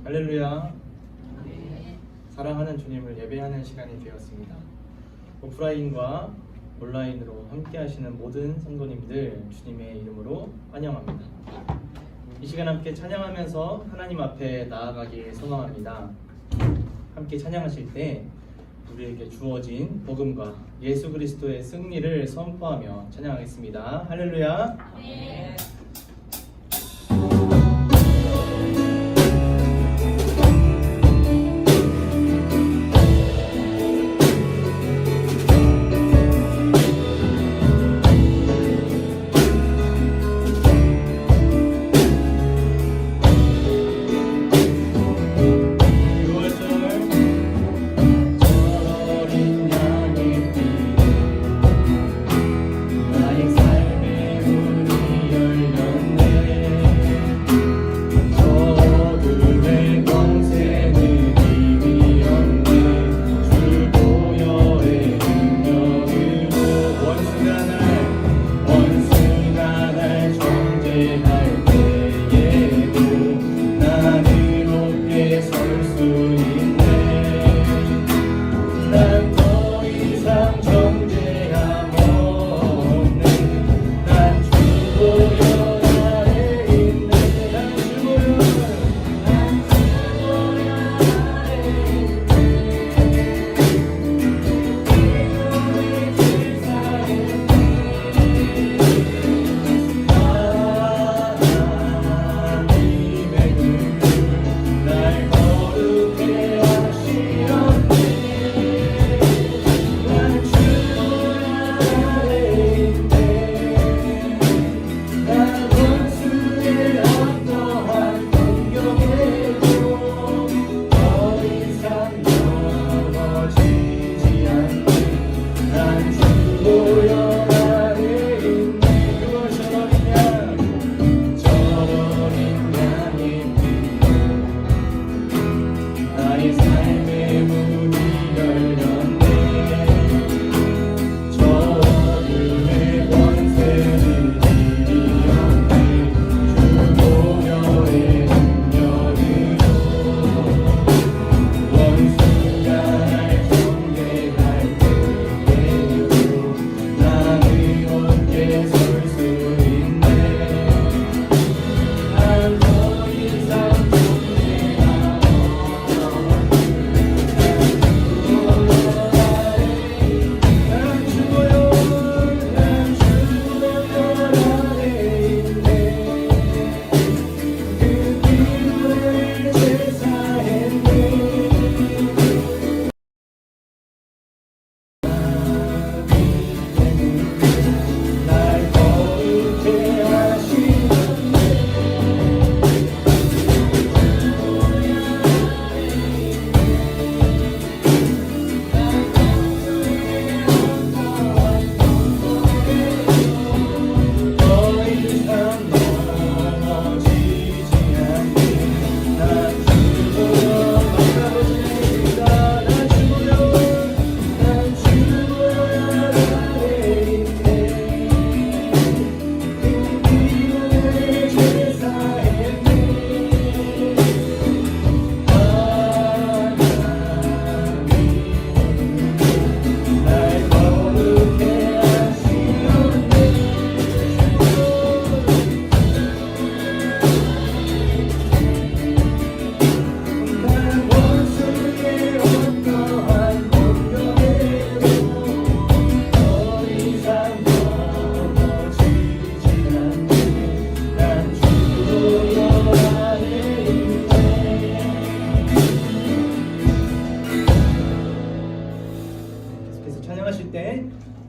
할렐루야. 사랑하는 주님을 예배하는 시간이 되었습니다. 오프라인과 온라인으로 함께 하시는 모든 성도님들 주님의 이름으로 환영합니다. 이 시간 함께 찬양하면서 하나님 앞에 나아가길 소망합니다. 함께 찬양하실 때 우리에게 주어진 복음과 예수 그리스도의 승리를 선포하며 찬양하겠습니다. 할렐루야. 네.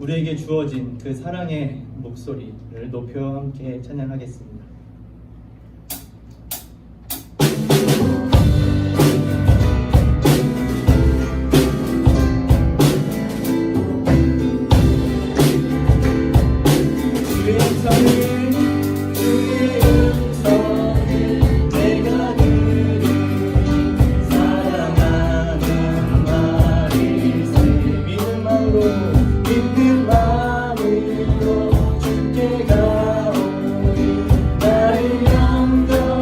우리에게 주어진 그 사랑의 목소리를 높여 함께 찬양하겠습니다. 나를 영접하소서.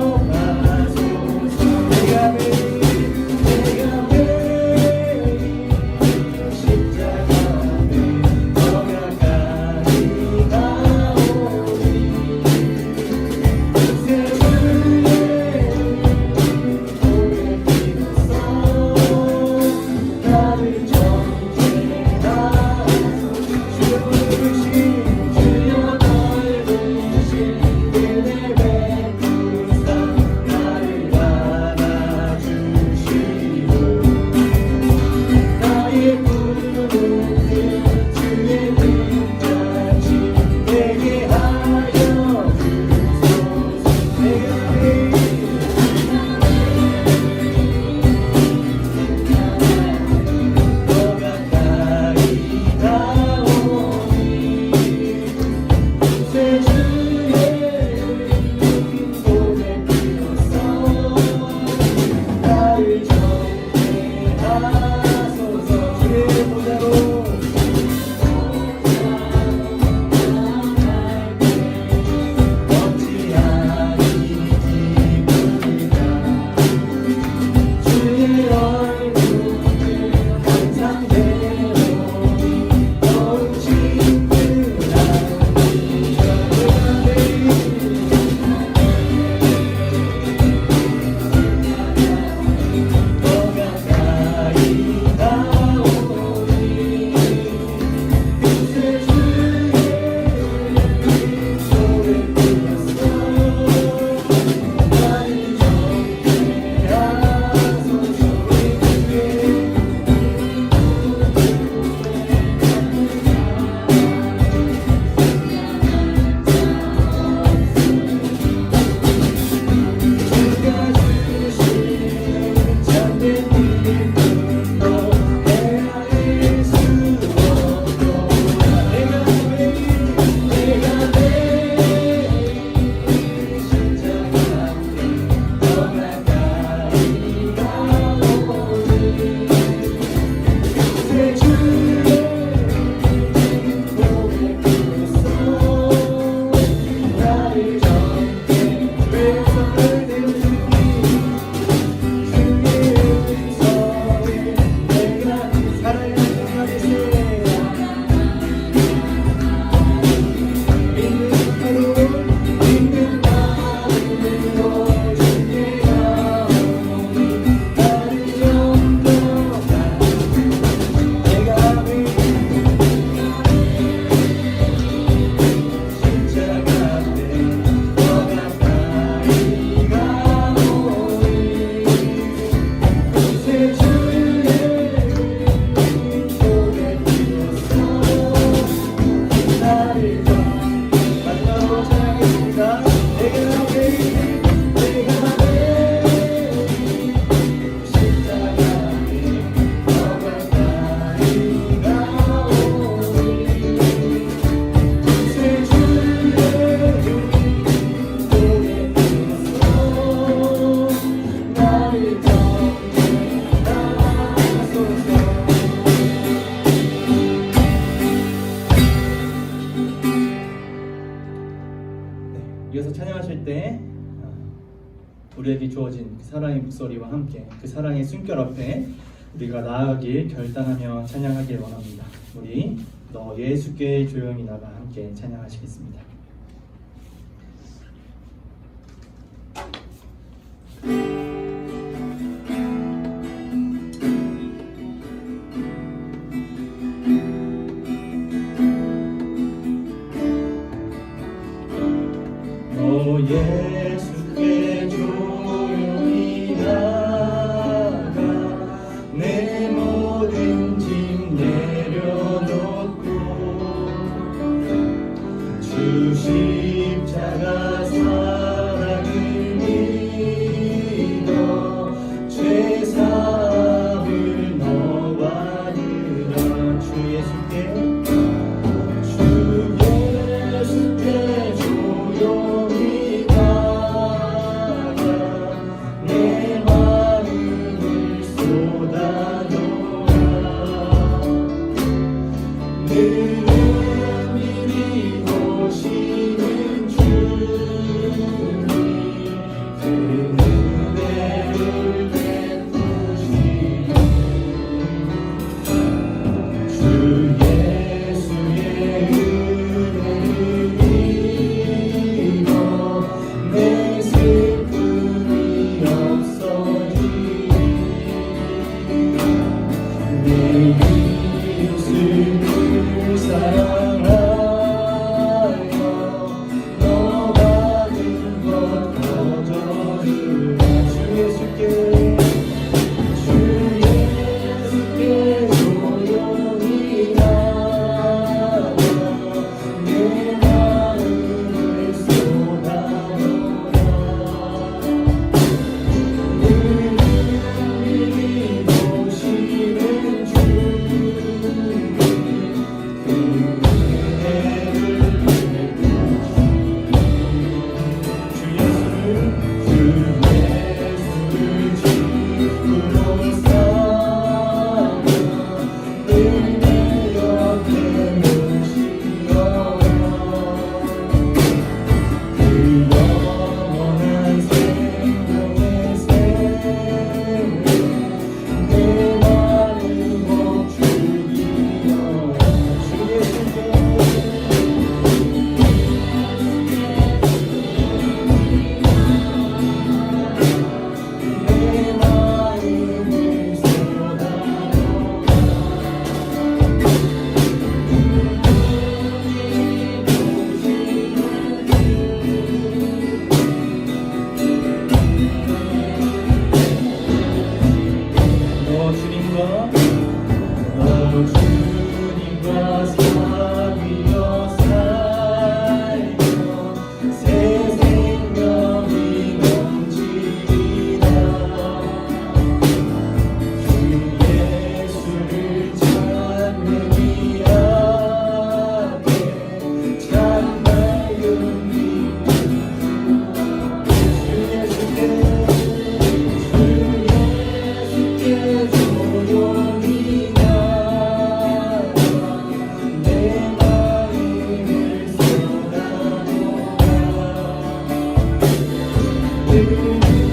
이어서 찬양하실 때 우리에게 주어진 그 사랑의 목소리와 함께 그 사랑의 숨결 앞에 우리가 나아가길 결단하며 찬양하길 원합니다. 우리 너 예수께 조용히 나가 함께 찬양하시겠습니다. 너 예수께 조용히 나가 내 모든 짐 내려놓고 주 십자가 사랑을 믿어 죄 사함을 너 받으라. 주 예수께 조용히 나가 내 마음을 쏟아놓아 늘 은밀히 보시는 주님 그 은혜를 베푸시니 주 예수의 은혜를 내 슬픔이 없어지니 내 이웃을 사랑하여 너 받은 것 거저주라. 주 예수께 조용히 나가 내 마음을 쏟아놓아 늘 은밀히 보시는 주님 그 은혜를 베푸시니 주 예수를 집으로 삼아 늘 내 옆에 모시어라. 그 영원한 생명의 샘을 내 마음으로 죽이어라. 주 예수께 내 마음을 쏟아놓아 너 주님과 사귀어 살며 새 생명이 넘치리라. 주 예수를 찾는 이 앞에 참 밝은 빛 주 예수께 조용히 나가 내 마음을 쏟아놓아 늘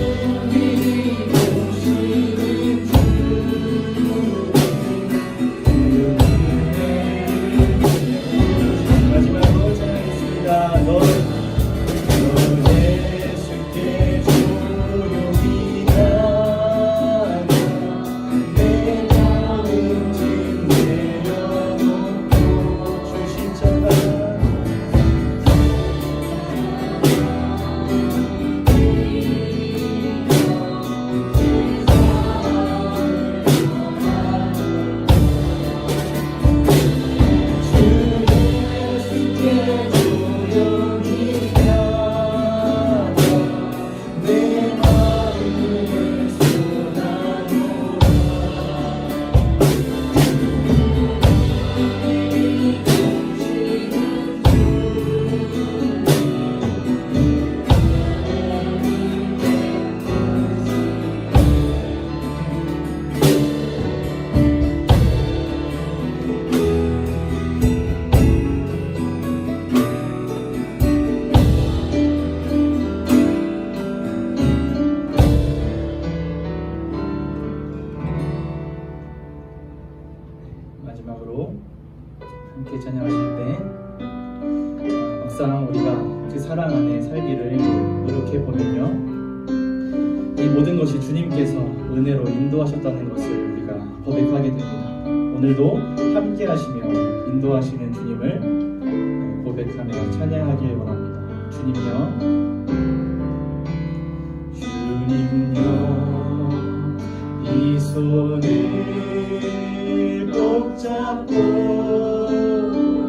은밀히 보시는 주님 그 은혜를 마지막으로 찬양하겠습니다. 너 예수께 조용히 나가 내 모든 짐 내려놓고 주 십자가 막상 우리가 그 사랑 안에 살기를 노력해 보면요, 이 모든 것이 주님께서 은혜로 인도하셨다는 것을 우리가 고백하게 됩니다. 오늘도 함께 하시며 인도하시는 주님을 고백하며 찬양하길 원합니다. 주님요, 주님요, 이 손을 꼭 잡고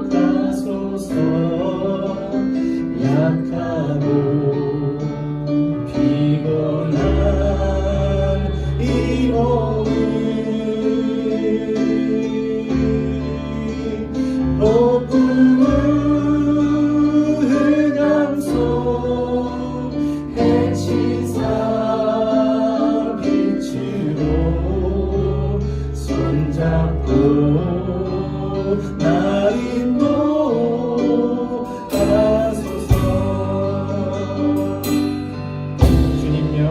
가소서. 약하고 피곤한 이 몸을 폭풍우 흑암속 해치사 빛으로 손잡고 날 인도하소서. 주님요,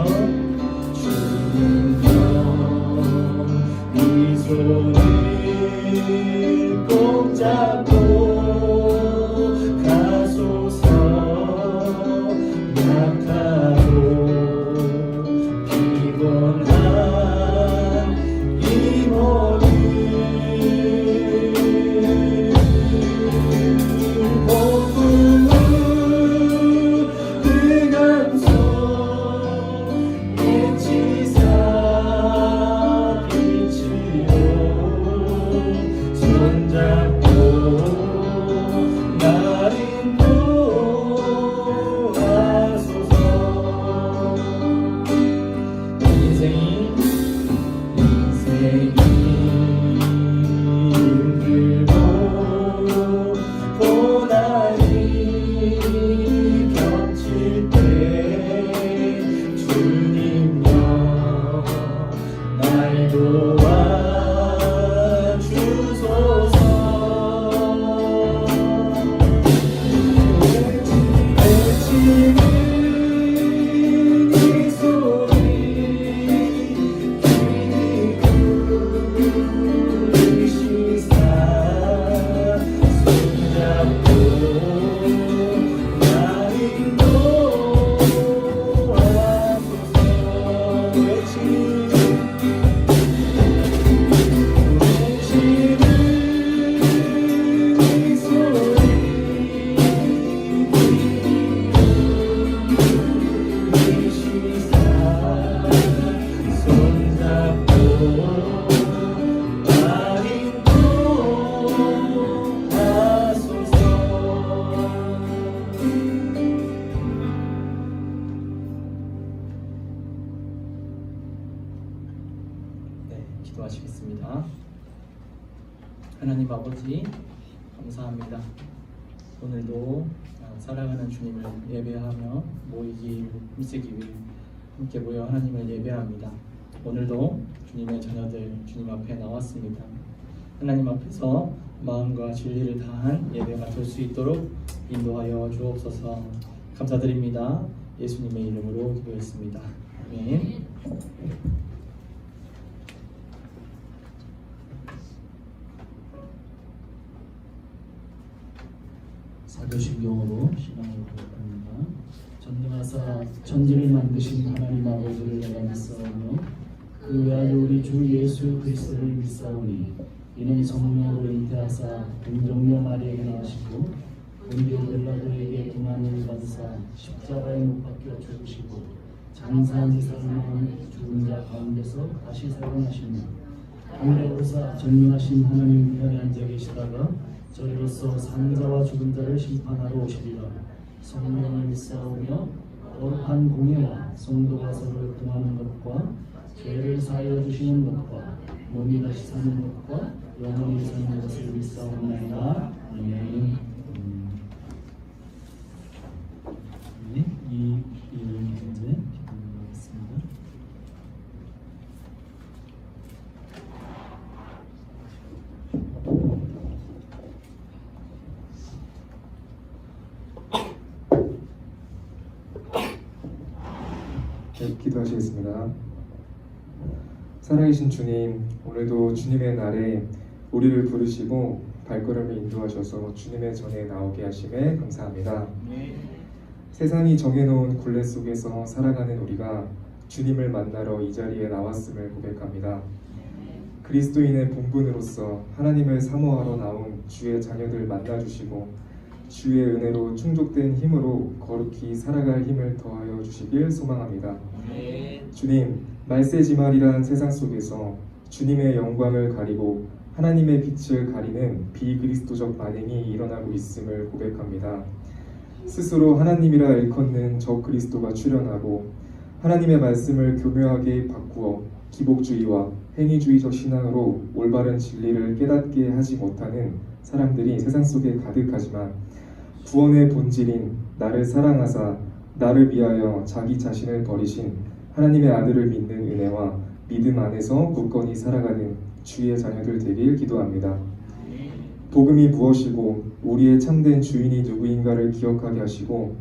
주님요, 이 손을 꼭 잡고 가소서. 약하고 피곤한 이 몸을 폭풍우 흑암속 해치사 빛으로 손잡고 날 인도하소서. 인생이 힘들고 고난이 겹칠 때 주님여 날 도와주소서. 외치는 이 소리 시사 손잡고 날 인도하소서. 외치는 이 소리 시사 손잡고 날 인도하소서. 네, 기도하시겠습니다. 하나님 아버지, 감사합니다. 오늘도 사랑하는 주님을 예배하며 모이기 힘쓰기 위해 함께 모여 하나님을 예배합니다. 오늘도 주님의 자녀들 주님 앞에 나왔습니다. 하나님 앞에서 마음과 진리를 다한 예배가 될 수 있도록 인도하여 주옵소서. 감사드립니다. 예수님의 이름으로 기도했습니다. 아멘. 사교식 용어로 신앙을 고백합니다. 전능하사 천지를 만드신 하나님 아버지를 내가 믿사오며 그 외아들 우리 주 예수 그리스도를 믿사오니 이는 성령으로 잉태하사 동정녀 마리아에게 나시고 본디오 빌라도에게 고난을 받으사 십자가에 못 박혀 죽으시고 장사한 지 사흘만 죽은 자 가운데서 다시 살아나시며 하늘에 오르사 전능하신 하나님 우편에 앉아 계시다가 저리로서 사는 자와 죽은 자를 심판하러 오시리라. 성령을 믿사오며 거룩한 공예와 성도가 서로 통하는 것과 죄를 사하여 주시는 것과 몸이 다시 사는 것과 영원히 사는 것을 믿사오나이다. 아멘. 네, 이 문제 기도하겠습니다. 네, 기도하시겠습니다. 살아계신 주님, 오늘도 주님의 날에 우리를 부르시고 발걸음을 인도하셔서 주님의 전에 나오게 하심에 감사합니다. 네. 세상이 정해놓은 굴레 속에서 살아가는 우리가 주님을 만나러 이 자리에 나왔음을 고백합니다. 그리스도인의 본분으로서 하나님을 사모하러 나온 주의 자녀들 만나주시고 주의 은혜로 충족된 힘으로 거룩히 살아갈 힘을 더하여 주시길 소망합니다. 주님, 말세지말이란 세상 속에서 주님의 영광을 가리고 하나님의 빛을 가리는 비그리스도적 만행이 일어나고 있음을 고백합니다. 스스로 하나님이라 일컫는 적그리스도가 출현하고 하나님의 말씀을 교묘하게 바꾸어 기복주의와 행위주의적 신앙으로 올바른 진리를 깨닫게 하지 못하는 사람들이 세상 속에 가득하지만 구원의 본질인 나를 사랑하사 나를 위하여 자기 자신을 버리신 하나님의 아들을 믿는 은혜와 믿음 안에서 굳건히 살아가는 주의 자녀들 되길 기도합니다. 복음이 무엇이고 우리의 참된 주인이 누구인가를 기억하게 하시고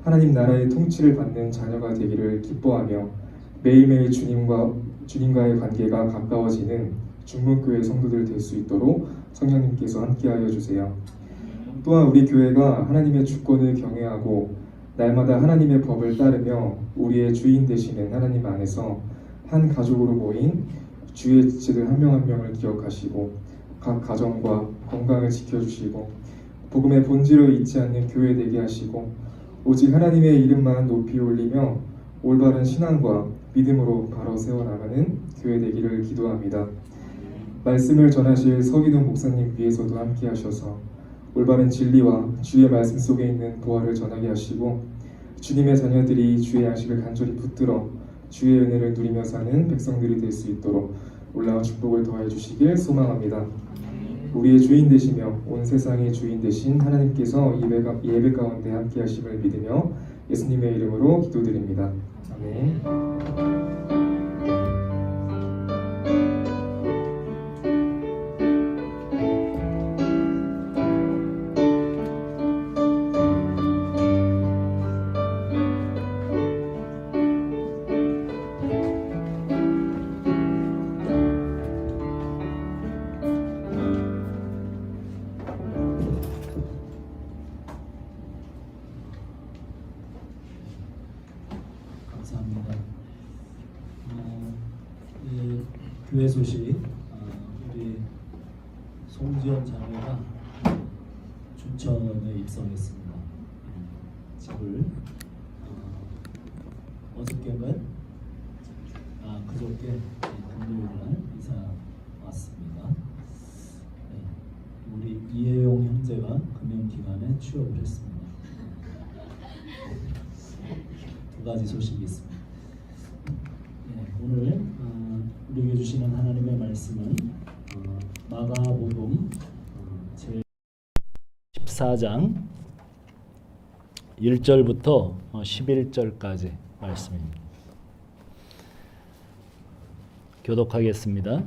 하나님 나라의 통치를 받는 자녀가 되기를 기뻐하며 매일매일 주님과의 관계가 가까워지는 중문교회 성도들 될 수 있도록 성령님께서 함께하여 주세요. 또한 우리 교회가 하나님의 주권을 경외하고 날마다 하나님의 법을 따르며 우리의 주인 되시는 하나님 안에서 한 가족으로 모인 주의 지체들 한 명 한 명을 기억하시고 각 가정과 건강을 지켜주시고 복음의 본질을 잊지 않는 교회 되게 하시고 오직 하나님의 이름만 높이 올리며 올바른 신앙과 믿음으로 바로 세워나가는 교회 되기를 기도합니다. 말씀을 전하실 서기동 목사님 위해서도 함께 하셔서 올바른 진리와 주의 말씀 속에 있는 보화를 전하게 하시고 주님의 자녀들이 주의 양식을 간절히 붙들어 주의 은혜를 누리며 사는 백성들이 될 수 있도록 올라온 축복을 더해 주시길 소망합니다. 우리의 주인 되시며 온 세상의 주인 되신 하나님께서 예배 가운데 함께 하심을 믿으며 예수님의 이름으로 기도드립니다. 아멘. 감사합니다. 교회 소식, 우리 송지연 자매가 춘천에 입성했습니다. 집을 어저께인가요? 그저께 금요일날 이사 왔습니다. 네, 우리 이혜용 형제가 금연기간에 취업을 했습니다. 두 가지 소식이 있습니다. 네, 오늘 우리에게 주시는 하나님의 말씀은 마가복음 제 14장 1절부터 11절까지 말씀입니다. 교독하겠습니다.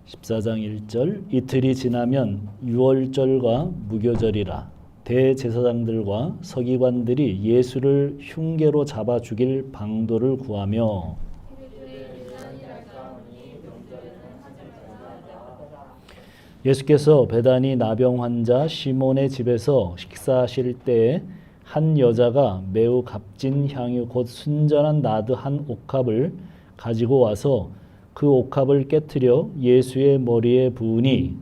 (14장 1절) 이틀이 지나면 유월절과 무교절이라 대제사장들과 서기관들이 예수를 흉계로 잡아 죽일 방도를 구하며 예수께서 베다니 나병 환자 시몬의 집에서 식사하실 때에 한 여자가 매우 값진 향유 곧 순전한 나드 한 옥합을 가지고 와서 그 옥합을 깨트려 예수의 머리에 부으니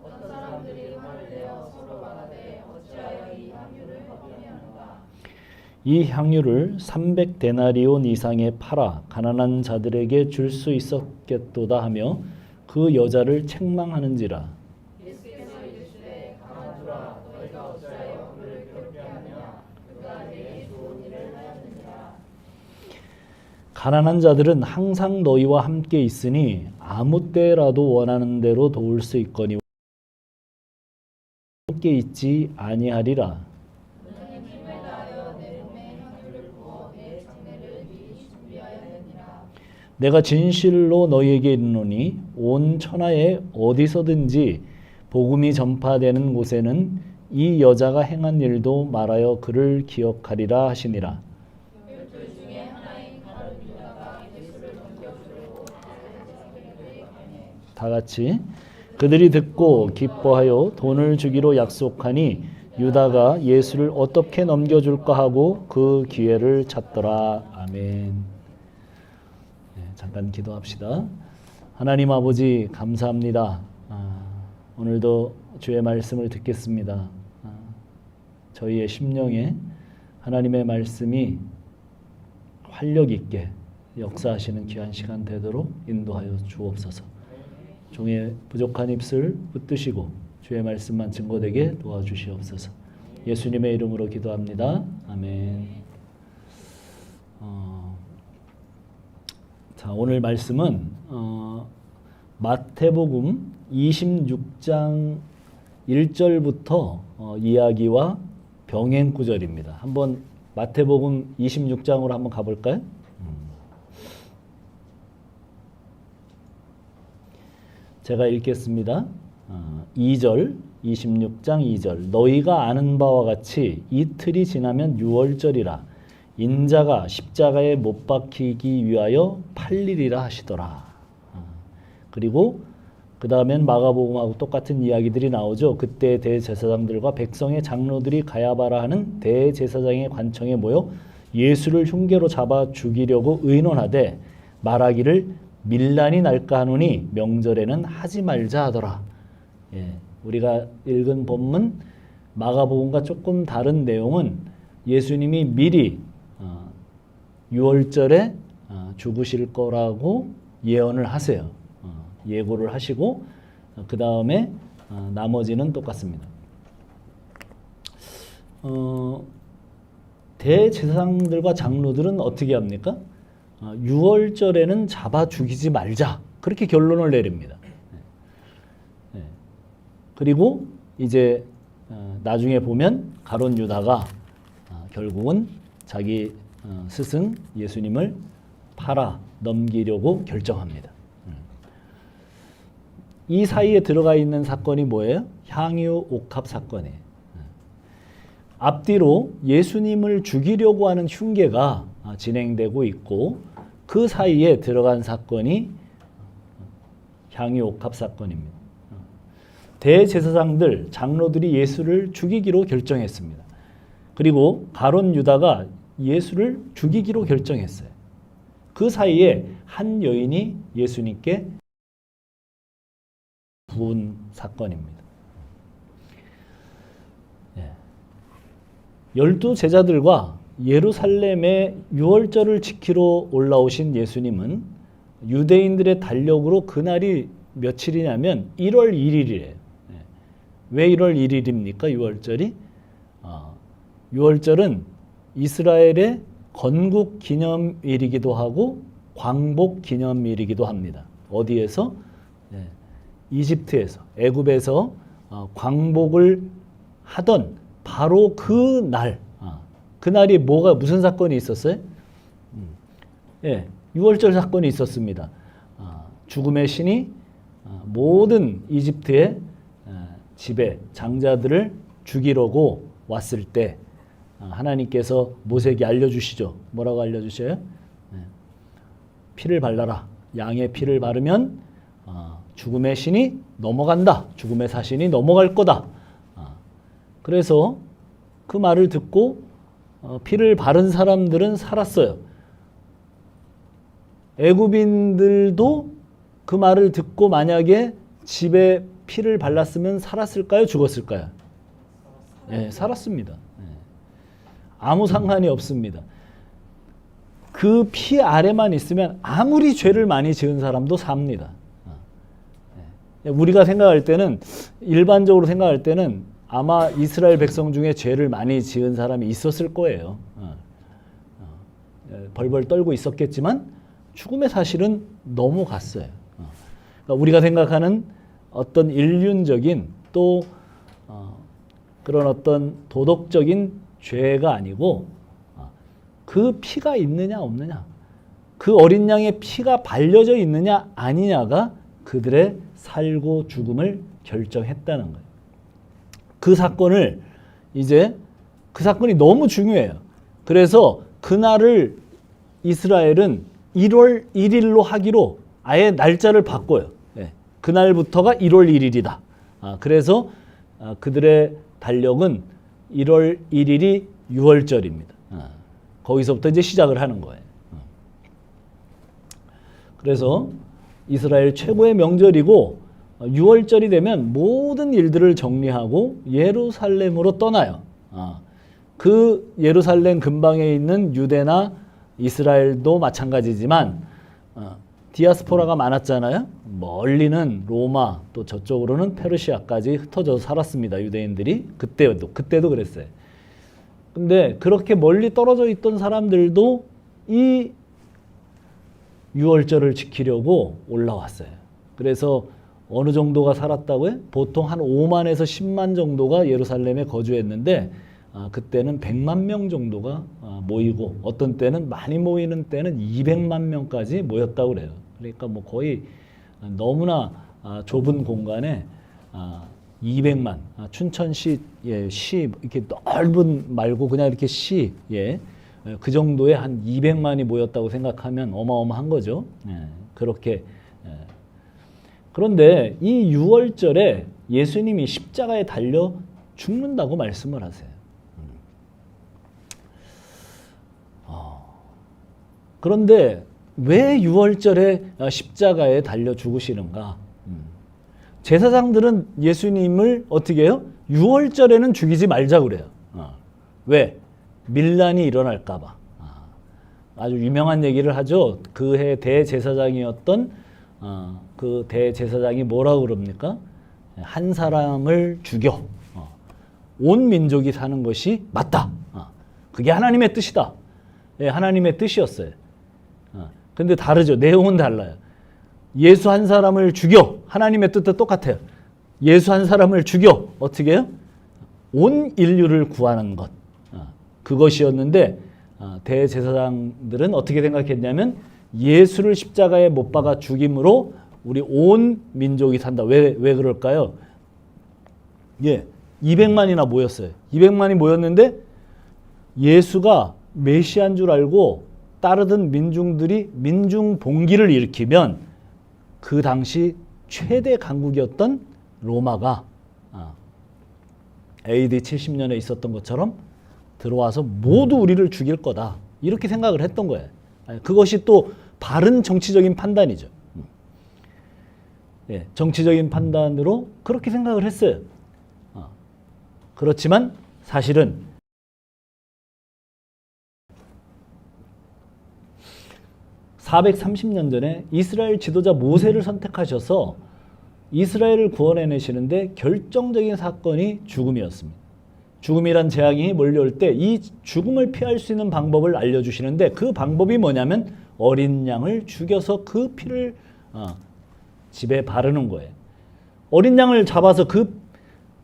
어떤 사람들이 화를 내어 서로 말하되 어찌하여 이 향유를 허비하는가. 이 향유를 300데나리온 이상에 팔아 가난한 자들에게 줄 수 있었겠도다 하며 그 여자를 책망하는지라. 예수께서 이르시되 가만두라 너희가 어찌하여 그를 괴롭게하느냐 그가 내게 좋은 일을 하였느니라. 가난한 자들은 항상 너희와 함께 있으니 아무 때라도 원하는 대로 도울 수 있거니 함께 있지 아니하리라. 내가 진실로 너희에게 이르노니 온 천하에 어디서든지 복음이 전파되는 곳에는 이 여자가 행한 일도 말하여 그를 기억하리라 하시니라. 다 같이. 그들이 듣고 기뻐하여 돈을 주기로 약속하니 유다가 예수를 어떻게 넘겨줄까 하고 그 기회를 찾더라. 아멘. 네, 잠깐 기도합시다. 하나님 아버지 감사합니다. 오늘도 주의 말씀을 듣겠습니다. 저희의 심령에 하나님의 말씀이 활력 있게 역사하시는 귀한 시간 되도록 인도하여 주옵소서. 종의 부족한 입술 붙드시고 주의 말씀만 증거되게 도와주시옵소서. 예수님의 이름으로 기도합니다. 아멘. 자, 오늘 말씀은 마태복음 26장 1절부터 이야기와 병행 구절입니다. 한번 마태복음 26장으로 한번 가볼까요? 제가 읽겠습니다. 2절, 26장 2절. 너희가 아는 바와 같이 이틀이 지나면 유월절이라 인자가 십자가에 못 박히기 위하여 팔리리라 하시더라. 그리고 그 다음엔 마가복음하고 똑같은 이야기들이 나오죠. 그때 대제사장들과 백성의 장로들이 가야바라 하는 대제사장의 관청에 모여 예수를 흉계로 잡아 죽이려고 의논하되 말하기를 밀란이 날까 하노니 명절에는 하지 말자 하더라. 예, 우리가 읽은 본문 마가복음과 조금 다른 내용은 예수님이 미리 6월절에 죽으실 거라고 예언을 하세요. 예고를 하시고 그 다음에 나머지는 똑같습니다. 대제사장들과 장로들은 어떻게 합니까? 6월절에는 잡아 죽이지 말자 그렇게 결론을 내립니다. 그리고 이제 나중에 보면 가룟 유다가 결국은 자기 스승 예수님을 팔아 넘기려고 결정합니다. 이 사이에 들어가 있는 사건이 뭐예요? 향유 옥합 사건이에요. 앞뒤로 예수님을 죽이려고 하는 흉계가 진행되고 있고 그 사이에 들어간 사건이 향유 옥합 사건입니다. 대제사장들, 장로들이 예수를 죽이기로 결정했습니다. 그리고 가룟 유다가 예수를 죽이기로 결정했어요. 그 사이에 한 여인이 예수님께 부은 사건입니다. 12 제자들과 예루살렘의 유월절을 지키러 올라오신 예수님은 유대인들의 달력으로 그날이 며칠이냐면 1월 1일이래요. 왜 1월 1일입니까? 유월절이? 유월절은 이스라엘의 건국 기념일이기도 하고 광복 기념일이기도 합니다. 어디에서? 이집트에서, 애굽에서 광복을 하던 바로 그 날, 그날이 무슨 사건이 있었어요? 유월절 사건이 있었습니다. 죽음의 신이 모든 이집트의 집에 장자들을 죽이려고 왔을 때 하나님께서 모세에게 알려주시죠. 뭐라고 알려주셔요? 피를 발라라. 양의 피를 바르면 죽음의 신이 넘어간다. 죽음의 사신이 넘어갈 거다. 그래서 그 말을 듣고 피를 바른 사람들은 살았어요. 애굽인들도 그 말을 듣고 만약에 집에 피를 발랐으면 살았을까요? 죽었을까요? 네, 살았습니다. 아무 상관이 없습니다. 그 피 아래만 있으면 아무리 죄를 많이 지은 사람도 삽니다. 우리가 생각할 때는, 일반적으로 생각할 때는 아마 이스라엘 백성 중에 죄를 많이 지은 사람이 있었을 거예요. 벌벌 떨고 있었겠지만 죽음의 사실은 넘어갔어요. 그러니까 우리가 생각하는 어떤 인륜적인 또 그런 어떤 도덕적인 죄가 아니고 그 피가 있느냐 없느냐, 그 어린 양의 피가 발려져 있느냐 아니냐가 그들의 살고 죽음을 결정했다는 거예요. 그 사건을 이제 그 사건이 너무 중요해요. 그래서 그날을 이스라엘은 1월 1일로 하기로 아예 날짜를 바꿔요. 그날부터가 1월 1일이다. 그래서 그들의 달력은 1월 1일이 6월절입니다. 거기서부터 이제 시작을 하는 거예요. 그래서 이스라엘 최고의 명절이고 6월절이 되면 모든 일들을 정리하고 예루살렘으로 떠나요. 그 예루살렘 근방에 있는 유대나 이스라엘도 마찬가지지만 디아스포라가 많았잖아요. 멀리는 로마, 또 저쪽으로는 페르시아까지 흩어져서 살았습니다. 유대인들이 그때도 그랬어요. 근데 그렇게 멀리 떨어져 있던 사람들도 이 6월절을 지키려고 올라왔어요. 그래서 어느 정도가 살았다고요? 보통 한 5만에서 10만 정도가 예루살렘에 거주했는데 그때는 100만 명 정도가 모이고 어떤 때는 많이 모이는 때는 200만 명까지 모였다고 그래요. 그러니까 뭐 거의 너무나 좁은 공간에 200만 춘천시 시 이렇게 넓은 말고 그냥 이렇게 시 그 정도의 한 200만이 모였다고 생각하면 어마어마한 거죠. 그렇게 그런데 이 6월절에 예수님이 십자가에 달려 죽는다고 말씀을 하세요. 그런데 왜 6월절에 십자가에 달려 죽으시는가? 제사장들은 예수님을 어떻게 해요? 6월절에는 죽이지 말자 그래요. 왜? 밀란이 일어날까 봐. 아주 유명한 얘기를 하죠. 그 해 대제사장이었던 그 대제사장이 뭐라고 그럽니까? 한 사람을 죽여 온 민족이 사는 것이 맞다. 그게 하나님의 뜻이다. 하나님의 뜻이었어요. 근데 다르죠. 내용은 달라요. 예수 한 사람을 죽여. 하나님의 뜻도 똑같아요. 예수 한 사람을 죽여. 어떻게 해요? 온 인류를 구하는 것. 그것이었는데 대제사장들은 어떻게 생각했냐면 예수를 십자가에 못 박아 죽임으로 우리 온 민족이 산다. 왜 그럴까요? 200만이나 모였어요. 200만이 모였는데 예수가 메시아인 줄 알고 따르던 민중들이 민중 봉기를 일으키면 그 당시 최대 강국이었던 로마가 AD 70년에 있었던 것처럼 들어와서 모두 우리를 죽일 거다. 이렇게 생각을 했던 거예요. 그것이 또 바른 정치적인 판단이죠. 정치적인 판단으로 그렇게 생각을 했어요. 그렇지만 사실은 430년 전에 이스라엘 지도자 모세를 선택하셔서 이스라엘을 구원해내시는데 결정적인 사건이 죽음이었습니다. 죽음이란 재앙이 몰려올 때 이 죽음을 피할 수 있는 방법을 알려주시는데 그 방법이 뭐냐면 어린 양을 죽여서 그 피를 집에 바르는 거예요. 어린 양을 잡아서 그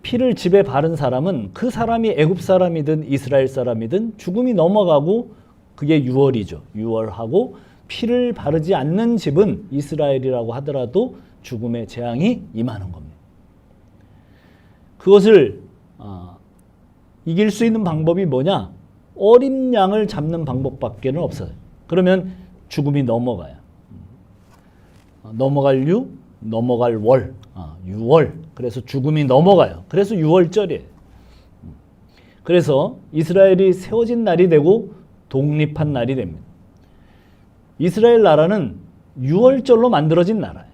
피를 집에 바른 사람은 그 사람이 애굽 사람이든 이스라엘 사람이든 죽음이 넘어가고 그게 6월이죠. 6월하고 피를 바르지 않는 집은 이스라엘이라고 하더라도 죽음의 재앙이 임하는 겁니다. 그것을 이길 수 있는 방법이 뭐냐? 어린 양을 잡는 방법밖에는 없어요. 그러면 죽음이 넘어가요. 넘어갈 유, 넘어갈 월, 6월. 그래서 죽음이 넘어가요. 그래서 6월절이에요. 그래서 이스라엘이 세워진 날이 되고 독립한 날이 됩니다. 이스라엘 나라는 6월절로 만들어진 나라예요.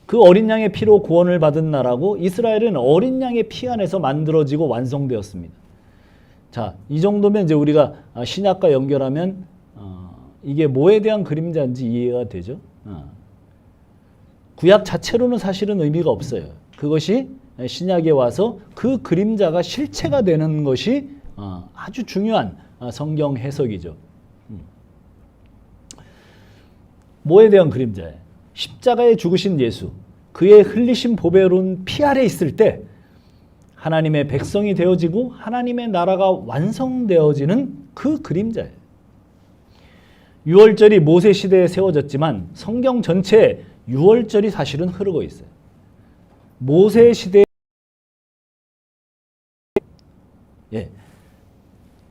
그 어린 양의 피로 구원을 받은 나라고 이스라엘은 어린 양의 피 안에서 만들어지고 완성되었습니다. 자, 이 정도면 이제 우리가 신약과 연결하면 이게 뭐에 대한 그림자인지 이해가 되죠. 구약 자체로는 사실은 의미가 없어요. 그것이 신약에 와서 그 그림자가 실체가 되는 것이 아주 중요한 성경 해석이죠. 뭐에 대한 그림자예요? 십자가에 죽으신 예수, 그의 흘리신 보배로운 피 아래 있을 때 하나님의 백성이 되어지고 하나님의 나라가 완성되어지는 그 그림자예요. 6월절이 모세 시대에 세워졌지만 성경 전체에 6월절이 사실은 흐르고 있어요. 모세 시대에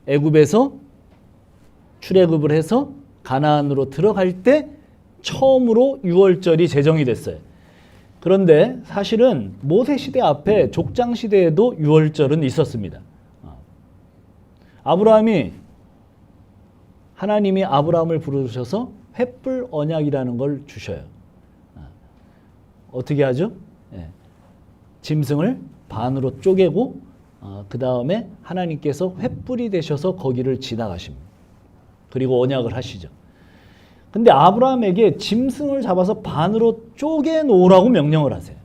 애굽에서 출애굽을 해서 가나안으로 들어갈 때 처음으로 6월절이 제정이 됐어요. 그런데 사실은 모세 시대 앞에 족장 시대에도 유월절은 있었습니다. 하나님이 아브라함을 부르셔서 횃불 언약이라는 걸 주셔요. 어떻게 하죠? 짐승을 반으로 쪼개고 그 다음에 하나님께서 횃불이 되셔서 거기를 지나가십니다. 그리고 언약을 하시죠. 근데 아브라함에게 짐승을 잡아서 반으로 쪼개 놓으라고 명령을 하세요.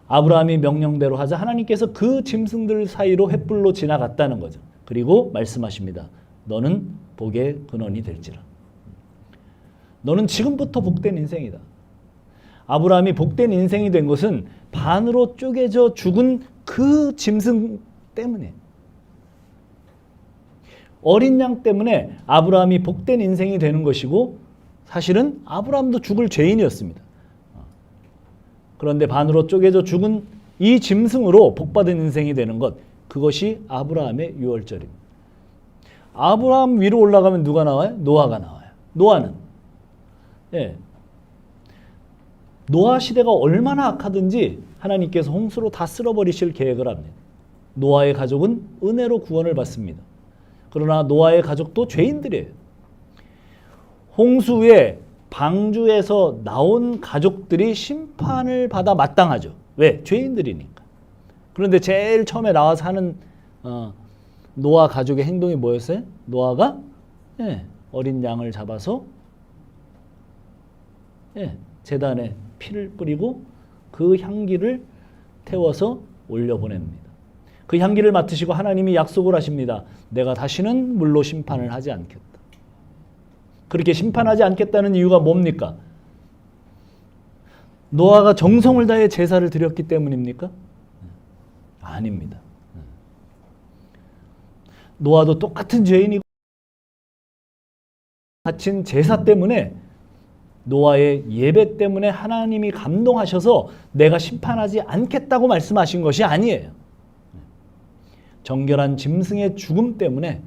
아브라함이 명령대로 하자 하나님께서 그 짐승들 사이로 횃불로 지나갔다는 거죠. 그리고 말씀하십니다. 너는 복의 근원이 될지라. 너는 지금부터 복된 인생이다. 아브라함이 복된 인생이 된 것은 반으로 쪼개져 죽은 그 짐승 때문에, 어린 양 때문에 아브라함이 복된 인생이 되는 것이고, 사실은 아브라함도 죽을 죄인이었습니다. 그런데 반으로 쪼개져 죽은 이 짐승으로 복받은 인생이 되는 것, 그것이 아브라함의 유월절입니다. 아브라함 위로 올라가면 누가 나와요? 노아가 나와요. 노아는 노아 시대가 얼마나 악하든지 하나님께서 홍수로 다 쓸어버리실 계획을 합니다. 노아의 가족은 은혜로 구원을 받습니다. 그러나 노아의 가족도 죄인들이에요. 홍수에 방주에서 나온 가족들이 심판을 받아 마땅하죠. 왜? 죄인들이니까. 그런데 제일 처음에 나와서 하는 노아 가족의 행동이 뭐였어요? 노아가 어린 양을 잡아서 제단에 피를 뿌리고 그 향기를 태워서 올려보냅니다. 그 향기를 맡으시고 하나님이 약속을 하십니다. 내가 다시는 물로 심판을 하지 않겠다. 그렇게 심판하지 않겠다는 이유가 뭡니까? 노아가 정성을 다해 제사를 드렸기 때문입니까? 아닙니다. 노아도 똑같은 죄인이고 바친 제사 때문에, 노아의 예배 때문에 하나님이 감동하셔서 내가 심판하지 않겠다고 말씀하신 것이 아니에요. 정결한 짐승의 죽음 때문에,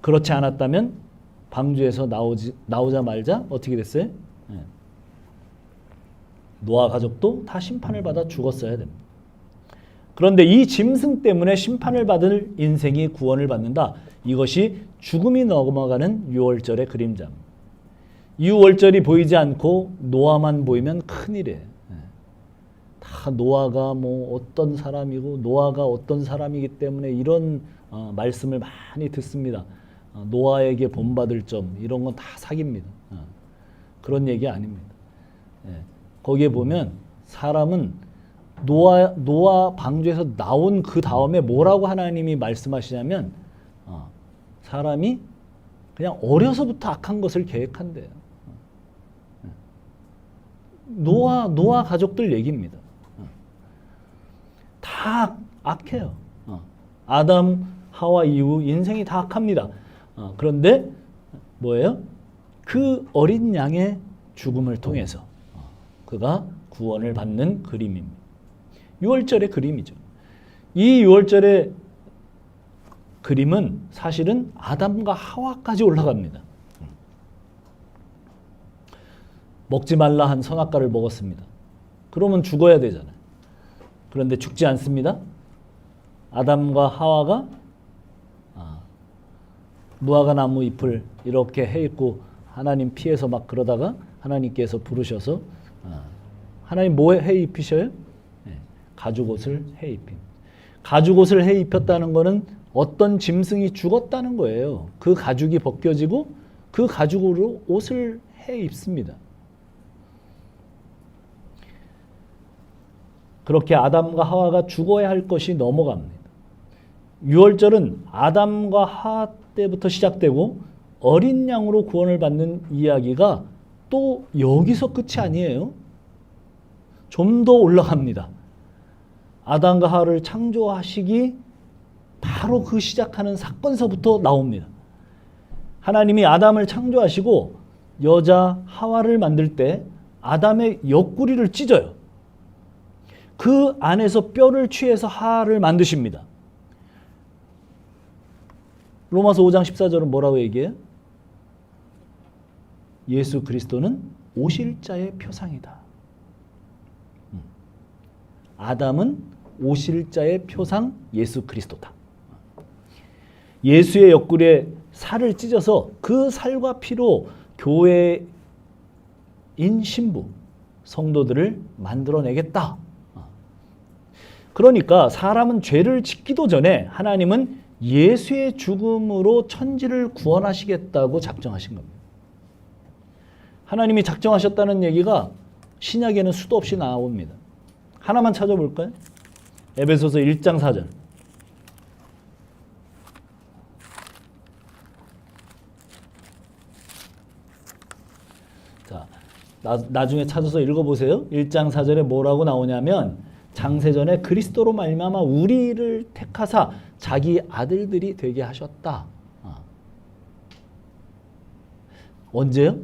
그렇지 않았다면 방주에서 나오자마자 어떻게 됐어요? 노아 가족도 다 심판을 받아 죽었어야 됩니다. 그런데 이 짐승 때문에 심판을 받을 인생이 구원을 받는다. 이것이 죽음이 넘어가는 유월절의 그림자입니다. 유월절이 보이지 않고 노아만 보이면 큰일이에요. 다 노아가 뭐 어떤 사람이고 노아가 어떤 사람이기 때문에 이런 말씀을 많이 듣습니다. 노아에게 본받을 점, 이런 건 다 사기입니다. 그런 얘기 아닙니다. 거기에 보면 사람은 노아 방주에서 나온 그 다음에 뭐라고 하나님이 말씀하시냐면 사람이 그냥 어려서부터 악한 것을 계획한대요. 노아 가족들 얘기입니다. 다 악해요. 아담, 하와 이후 인생이 다 악합니다. 그런데 뭐예요? 그 어린 양의 죽음을 통해서 그가 구원을 받는 그림입니다. 유월절의 그림이죠. 이 유월절의 그림은 사실은 아담과 하와까지 올라갑니다. 먹지 말라 한 선악과를 먹었습니다. 그러면 죽어야 되잖아요. 그런데 죽지 않습니다. 아담과 하와가 무화과 나무 잎을 이렇게 해입고 하나님 피해서 막 그러다가 하나님께서 부르셔서 하나님 뭐 해입히셔요? 가죽옷을 해입힌. 가죽옷을 해입혔다는 것은 어떤 짐승이 죽었다는 거예요. 그 가죽이 벗겨지고 그 가죽으로 옷을 해입습니다. 그렇게 아담과 하와가 죽어야 할 것이 넘어갑니다. 유월절은 아담과 하와 때부터 시작되고 어린 양으로 구원을 받는 이야기가 또 여기서 끝이 아니에요. 좀 더 올라갑니다. 아담과 하와를 창조하시기 바로 그 시작하는 사건서부터 나옵니다. 하나님이 아담을 창조하시고 여자 하와를 만들 때 아담의 옆구리를 찢어요. 그 안에서 뼈를 취해서 하와를 만드십니다. 로마서 5장 14절은 뭐라고 얘기해요? 예수 그리스도는 오실 자의 표상이다. 아담은 오실 자의 표상 예수 그리스도다. 예수의 옆구리에 살을 찢어서 그 살과 피로 교회인 신부, 성도들을 만들어내겠다. 그러니까 사람은 죄를 짓기도 전에 하나님은 예수의 죽음으로 천지를 구원하시겠다고 작정하신 겁니다. 하나님이 작정하셨다는 얘기가 신약에는 수도 없이 나옵니다. 하나만 찾아볼까요? 에베소서 1장 4절. 자, 나중에 찾아서 읽어보세요. 1장 4절에 뭐라고 나오냐면 장세전에 그리스도로 말미암아 우리를 택하사 자기 아들들이 되게 하셨다. 언제요?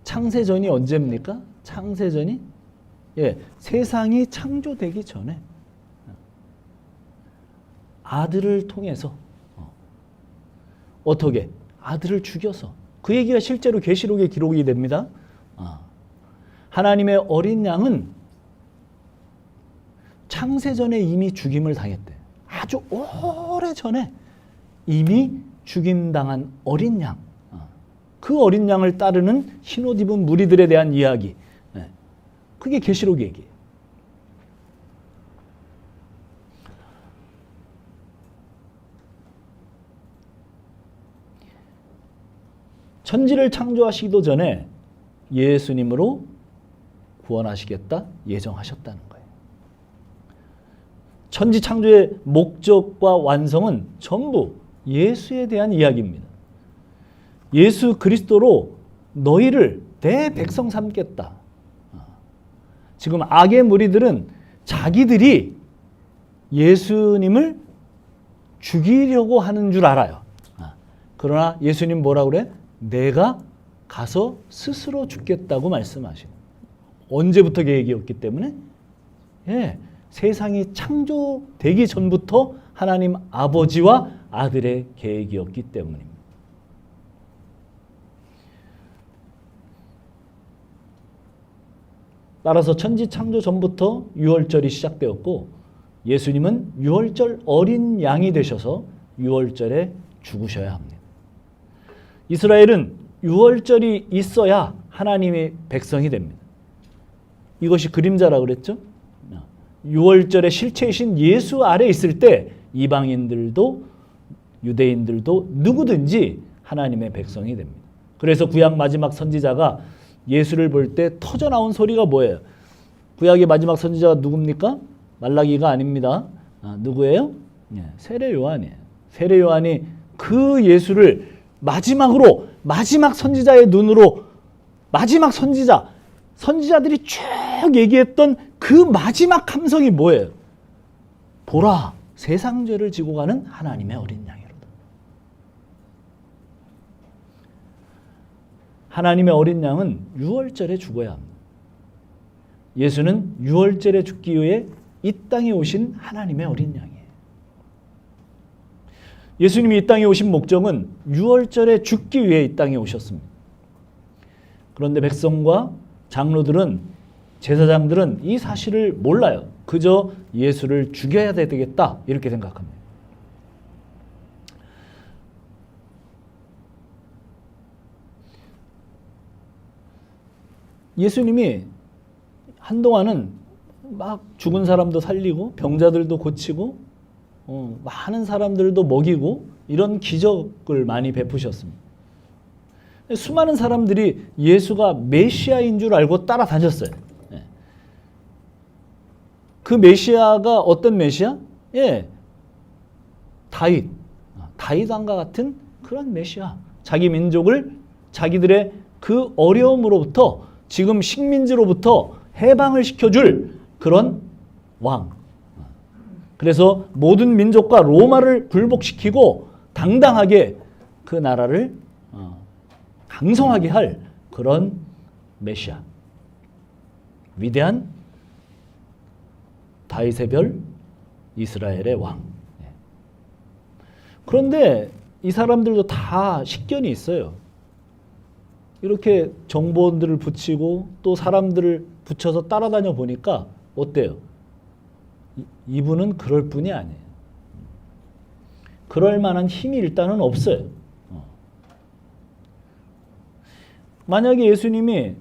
창세전이 언제입니까? 창세전이 세상이 창조되기 전에 아들을 통해서 어떻게? 아들을 죽여서. 그 얘기가 실제로 계시록에 기록이 됩니다. 하나님의 어린 양은 창세전에 이미 죽임을 당했대. 아주 오래전에 이미 죽임당한 어린 양. 그 어린 양을 따르는 흰옷 입은 무리들에 대한 이야기. 그게 계시록 얘기예요. 천지를 창조하시기도 전에 예수님으로 구원하시겠다 예정하셨다는 거예요. 천지 창조의 목적과 완성은 전부 예수에 대한 이야기입니다. 예수 그리스도로 너희를 내 백성 삼겠다. 지금 악의 무리들은 자기들이 예수님을 죽이려고 하는 줄 알아요. 그러나 예수님 뭐라 그래? 내가 가서 스스로 죽겠다고 말씀하시고. 언제부터 계획이었기 때문에? 세상이 창조되기 전부터 하나님 아버지와 아들의 계획이었기 때문입니다. 따라서 천지 창조 전부터 유월절이 시작되었고 예수님은 유월절 어린 양이 되셔서 유월절에 죽으셔야 합니다. 이스라엘은 유월절이 있어야 하나님의 백성이 됩니다. 이것이 그림자라고 그랬죠? 유월절의 실체이신 예수 아래 있을 때 이방인들도 유대인들도 누구든지 하나님의 백성이 됩니다. 그래서 구약 마지막 선지자가 예수를 볼 때 터져나온 소리가 뭐예요? 구약의 마지막 선지자가 누굽니까? 말라기가 아닙니다. 누구예요? 세례 요한이에요. 세례 요한이 그 예수를 마지막으로 마지막 선지자의 눈으로 마지막 선지자들이 쭉 얘기했던 그 마지막 함성이 뭐예요? 보라, 세상 죄를 지고 가는 하나님의 어린 양이로다. 하나님의 어린 양은 유월절에 죽어야 합니다. 예수는 유월절에 죽기 위해 이 땅에 오신 하나님의 어린 양이에요. 예수님이 이 땅에 오신 목적은 유월절에 죽기 위해 이 땅에 오셨습니다. 그런데 백성과 장로들은, 제사장들은 이 사실을 몰라요. 그저 예수를 죽여야 되겠다 이렇게 생각합니다. 예수님이 한동안은 막 죽은 사람도 살리고 병자들도 고치고 많은 사람들도 먹이고 이런 기적을 많이 베푸셨습니다. 수많은 사람들이 예수가 메시아인 줄 알고 따라다녔어요. 그 메시아가 어떤 메시아? 다윗 왕과 같은 그런 메시아. 자기 민족을 자기들의 그 어려움으로부터 지금 식민지로부터 해방을 시켜줄 그런 왕. 그래서 모든 민족과 로마를 굴복시키고 당당하게 그 나라를 강성하게 할 그런 메시아. 위대한 다윗의 별, 이스라엘의 왕. 그런데 이 사람들도 다 식견이 있어요. 이렇게 정보원들을 붙이고 또 사람들을 붙여서 따라다녀 보니까 어때요? 이분은 그럴 뿐이 아니에요. 그럴 만한 힘이 일단은 없어요. 만약에 예수님이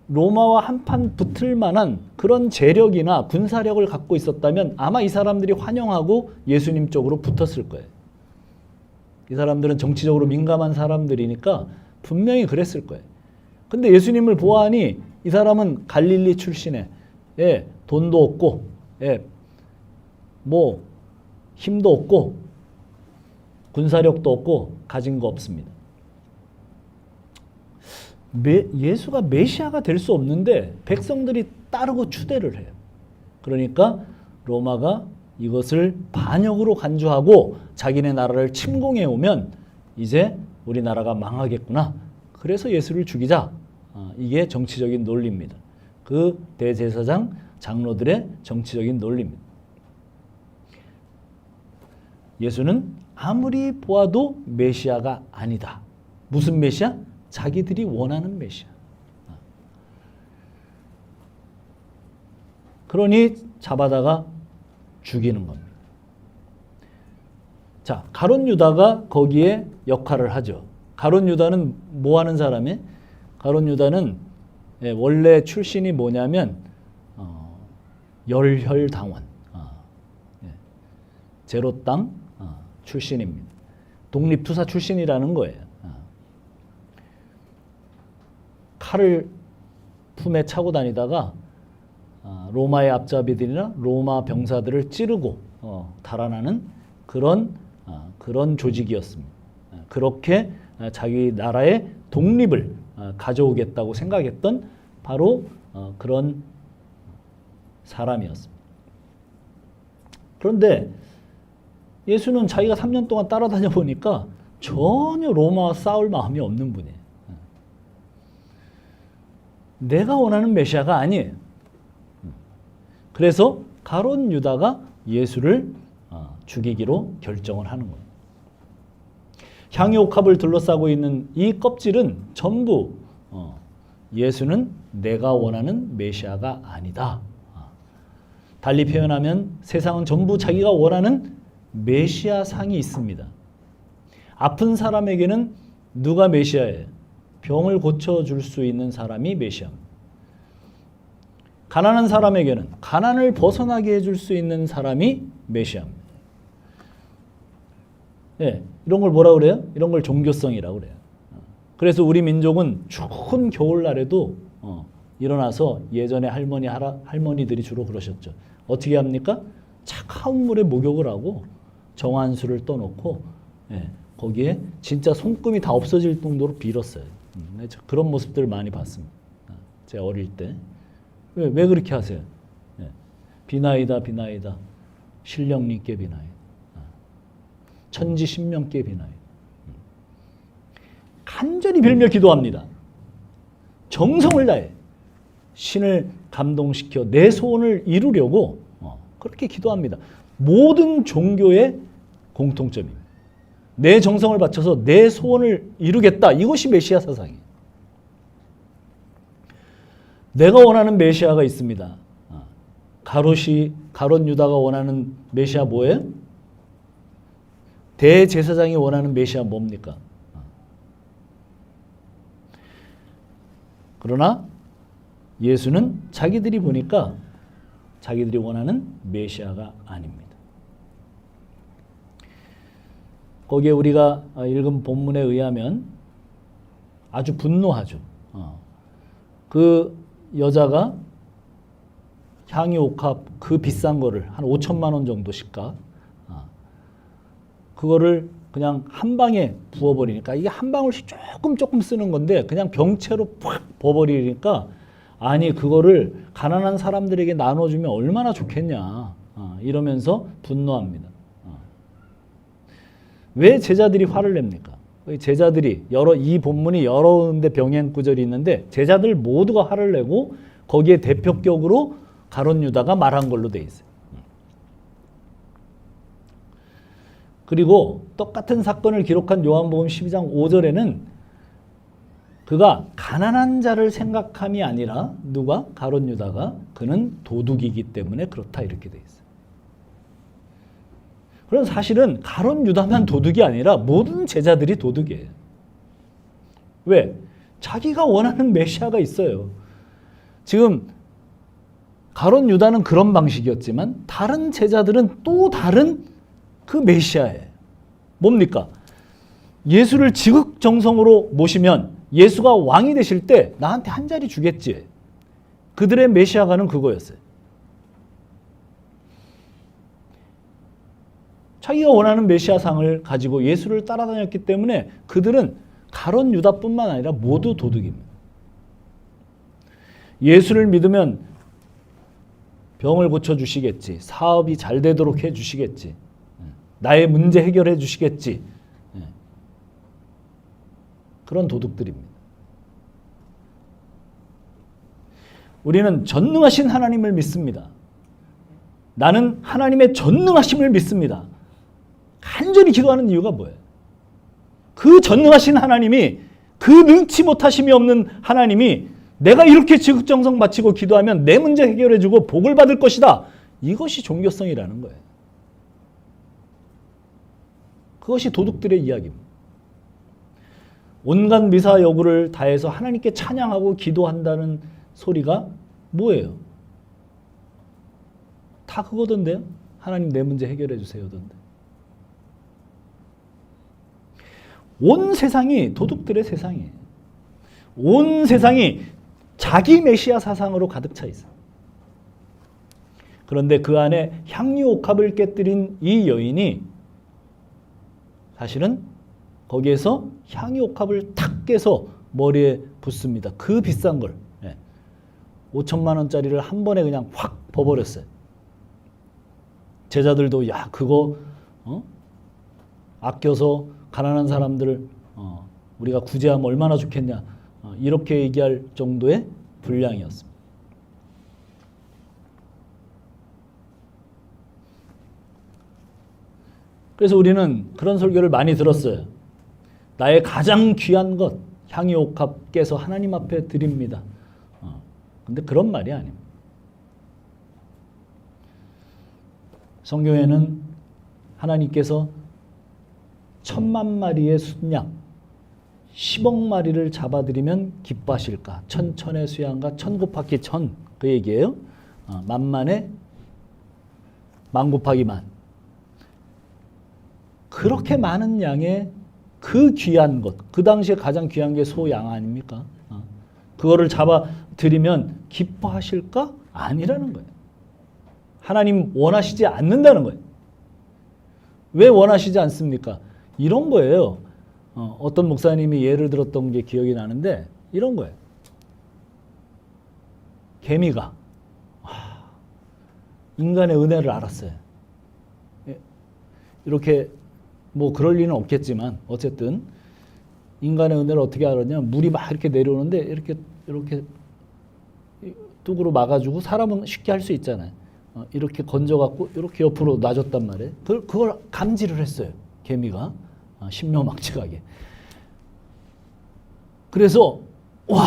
로마와 한판 붙을 만한 그런 재력이나 군사력을 갖고 있었다면 아마 이 사람들이 환영하고 예수님 쪽으로 붙었을 거예요. 이 사람들은 정치적으로 민감한 사람들이니까 분명히 그랬을 거예요. 근데 예수님을 보아하니 이 사람은 갈릴리 출신에 돈도 없고 뭐 힘도 없고 군사력도 없고 가진 거 없습니다. 예수가 메시아가 될 수 없는데 백성들이 따르고 추대를 해요. 그러니까 로마가 이것을 반역으로 간주하고 자기네 나라를 침공해 오면 이제 우리나라가 망하겠구나. 그래서 예수를 죽이자. 이게 정치적인 논리입니다. 그 대제사장 장로들의 정치적인 논리입니다. 예수는 아무리 보아도 메시아가 아니다. 무슨 메시아? 자기들이 원하는 메시아. 그러니 잡아다가 죽이는 겁니다. 자, 가룟 유다가 거기에 역할을 하죠. 가룟 유다는 뭐 하는 사람이에요? 가룟 유다는 원래 출신이 뭐냐면 열혈당원, 제로당 출신입니다. 독립투사 출신이라는 거예요. 칼을 품에 차고 다니다가 로마의 앞잡이들이나 로마 병사들을 찌르고 달아나는 그런 조직이었습니다. 그렇게 자기 나라의 독립을 가져오겠다고 생각했던 바로 그런 사람이었습니다. 그런데 예수는 자기가 3년 동안 따라다녀 보니까 전혀 로마와 싸울 마음이 없는 분이에요. 내가 원하는 메시아가 아니에요. 그래서 가룟 유다가 예수를 죽이기로 결정을 하는 거예요. 향유옥합을 둘러싸고 있는 이 껍질은 전부 예수는 내가 원하는 메시아가 아니다. 달리 표현하면 세상은 전부 자기가 원하는 메시아 상이 있습니다. 아픈 사람에게는 누가 메시아예요? 병을 고쳐줄 수 있는 사람이 메시아입니다. 가난한 사람에게는 가난을 벗어나게 해줄 수 있는 사람이 메시아입니다. 이런 걸 뭐라 그래요? 이런 걸 종교성이라고 그래요. 그래서 우리 민족은 추운 겨울날에도 일어나서 예전에 할머니들이 주로 그러셨죠. 어떻게 합니까? 차가운 물에 목욕을 하고 정한수를 떠놓고 거기에 진짜 손금이 다 없어질 정도로 빌었어요. 그런 모습들을 많이 봤습니다. 제가 어릴 때. 왜 그렇게 하세요? 비나이다 비나이다 신령님께 비나이다 천지신명께 비나이다. 간절히 빌며 기도합니다. 정성을 다해 신을 감동시켜 내 소원을 이루려고 그렇게 기도합니다. 모든 종교의 공통점입니다. 내 정성을 바쳐서 내 소원을 이루겠다. 이것이 메시아 사상이에요. 내가 원하는 메시아가 있습니다. 가롯 유다가 원하는 메시아 뭐예요? 대제사장이 원하는 메시아 뭡니까? 그러나 예수는 자기들이 보니까 자기들이 원하는 메시아가 아닙니다. 거기에 우리가 읽은 본문에 의하면 아주 분노하죠. 그 여자가 향유옥합 그 비싼 거를 한 5천만 원 정도씩가 그거를 그냥 한 방에 부어버리니까 이게 한 방울씩 조금 쓰는 건데 그냥 병채로 팍 부어버리니까 아니 그거를 가난한 사람들에게 나눠주면 얼마나 좋겠냐 이러면서 분노합니다. 왜 제자들이 화를 냅니까? 제자들이 이 본문이 여러 군데 병행 구절이 있는데 제자들 모두가 화를 내고 거기에 대표격으로 가룟 유다가 말한 걸로 돼 있어요. 그리고 똑같은 사건을 기록한 요한복음 12장 5절에는 그가 가난한 자를 생각함이 아니라 누가? 가룟 유다가 그는 도둑이기 때문에 그렇다 이렇게 돼 있어요. 그럼 사실은 가룟 유다만 도둑이 아니라 모든 제자들이 도둑이에요. 왜? 자기가 원하는 메시아가 있어요. 지금 가룟 유다는 그런 방식이었지만 다른 제자들은 또 다른 그 메시아예요. 뭡니까? 예수를 지극정성으로 모시면 예수가 왕이 되실 때 나한테 한 자리 주겠지. 그들의 메시아가는 그거였어요. 자기가 원하는 메시아상을 가지고 예수를 따라다녔기 때문에 그들은 가룟 유다뿐만 아니라 모두 도둑입니다. 예수를 믿으면 병을 고쳐주시겠지. 사업이 잘 되도록 해주시겠지. 나의 문제 해결해 주시겠지. 그런 도둑들입니다. 우리는 전능하신 하나님을 믿습니다. 나는 하나님의 전능하심을 믿습니다. 간절히 기도하는 이유가 뭐예요? 그 전능하신 하나님이, 그 능치 못하심이 없는 하나님이 내가 이렇게 지극정성 바치고 기도하면 내 문제 해결해주고 복을 받을 것이다. 이것이 종교성이라는 거예요. 그것이 도둑들의 이야기입니다. 온갖 미사 여구를 다해서 하나님께 찬양하고 기도한다는 소리가 뭐예요? 다 그거던데요? 하나님 내 문제 해결해 주세요던데. 온 세상이 도둑들의 세상이에요. 온 세상이 자기 메시아 사상으로 가득 차 있어요. 그런데 그 안에 향유 옥합을 깨뜨린 이 여인이 사실은 거기에서 향유 옥합을 탁 깨서 머리에 붓습니다. 그 비싼 걸. 5천만 원짜리를 한 번에 그냥 확 버버렸어요. 제자들도 야 그거 아껴서 가난한 사람들을 우리가 구제하면 얼마나 좋겠냐 이렇게 얘기할 정도의 분량이었습니다. 그래서 우리는 그런 설교를 많이 들었어요. 나의 가장 귀한 것 향유 옥합 깨서 하나님 앞에 드립니다. 근데 그런 말이 아닙니다. 성경에는 하나님께서 1000만 마리의 순양 10억 마리를 잡아들이면 기뻐하실까? 천천의 수양과 천 곱하기 천 그 얘기예요. 만만에 만 곱하기 만. 그렇게 많은 양의 그 귀한 것, 그 당시에 가장 귀한 게 소양 아닙니까? 그거를 잡아들이면 기뻐하실까? 아니라는 거예요. 하나님 원하시지 않는다는 거예요. 왜 원하시지 않습니까? 이런 거예요. 어떤 목사님이 예를 들었던 게 기억이 나는데 이런 거예요. 개미가 인간의 은혜를 알았어요. 이렇게 뭐 그럴 리는 없겠지만 어쨌든 인간의 은혜를 어떻게 알았냐? 물이 막 이렇게 내려오는데 이렇게 뚝으로 막아주고 사람은 쉽게 할 수 있잖아요. 이렇게 건져갖고 이렇게 옆으로 놔줬단 말이에요. 그걸 감지를 했어요. 개미가 신묘막측하게. 그래서 와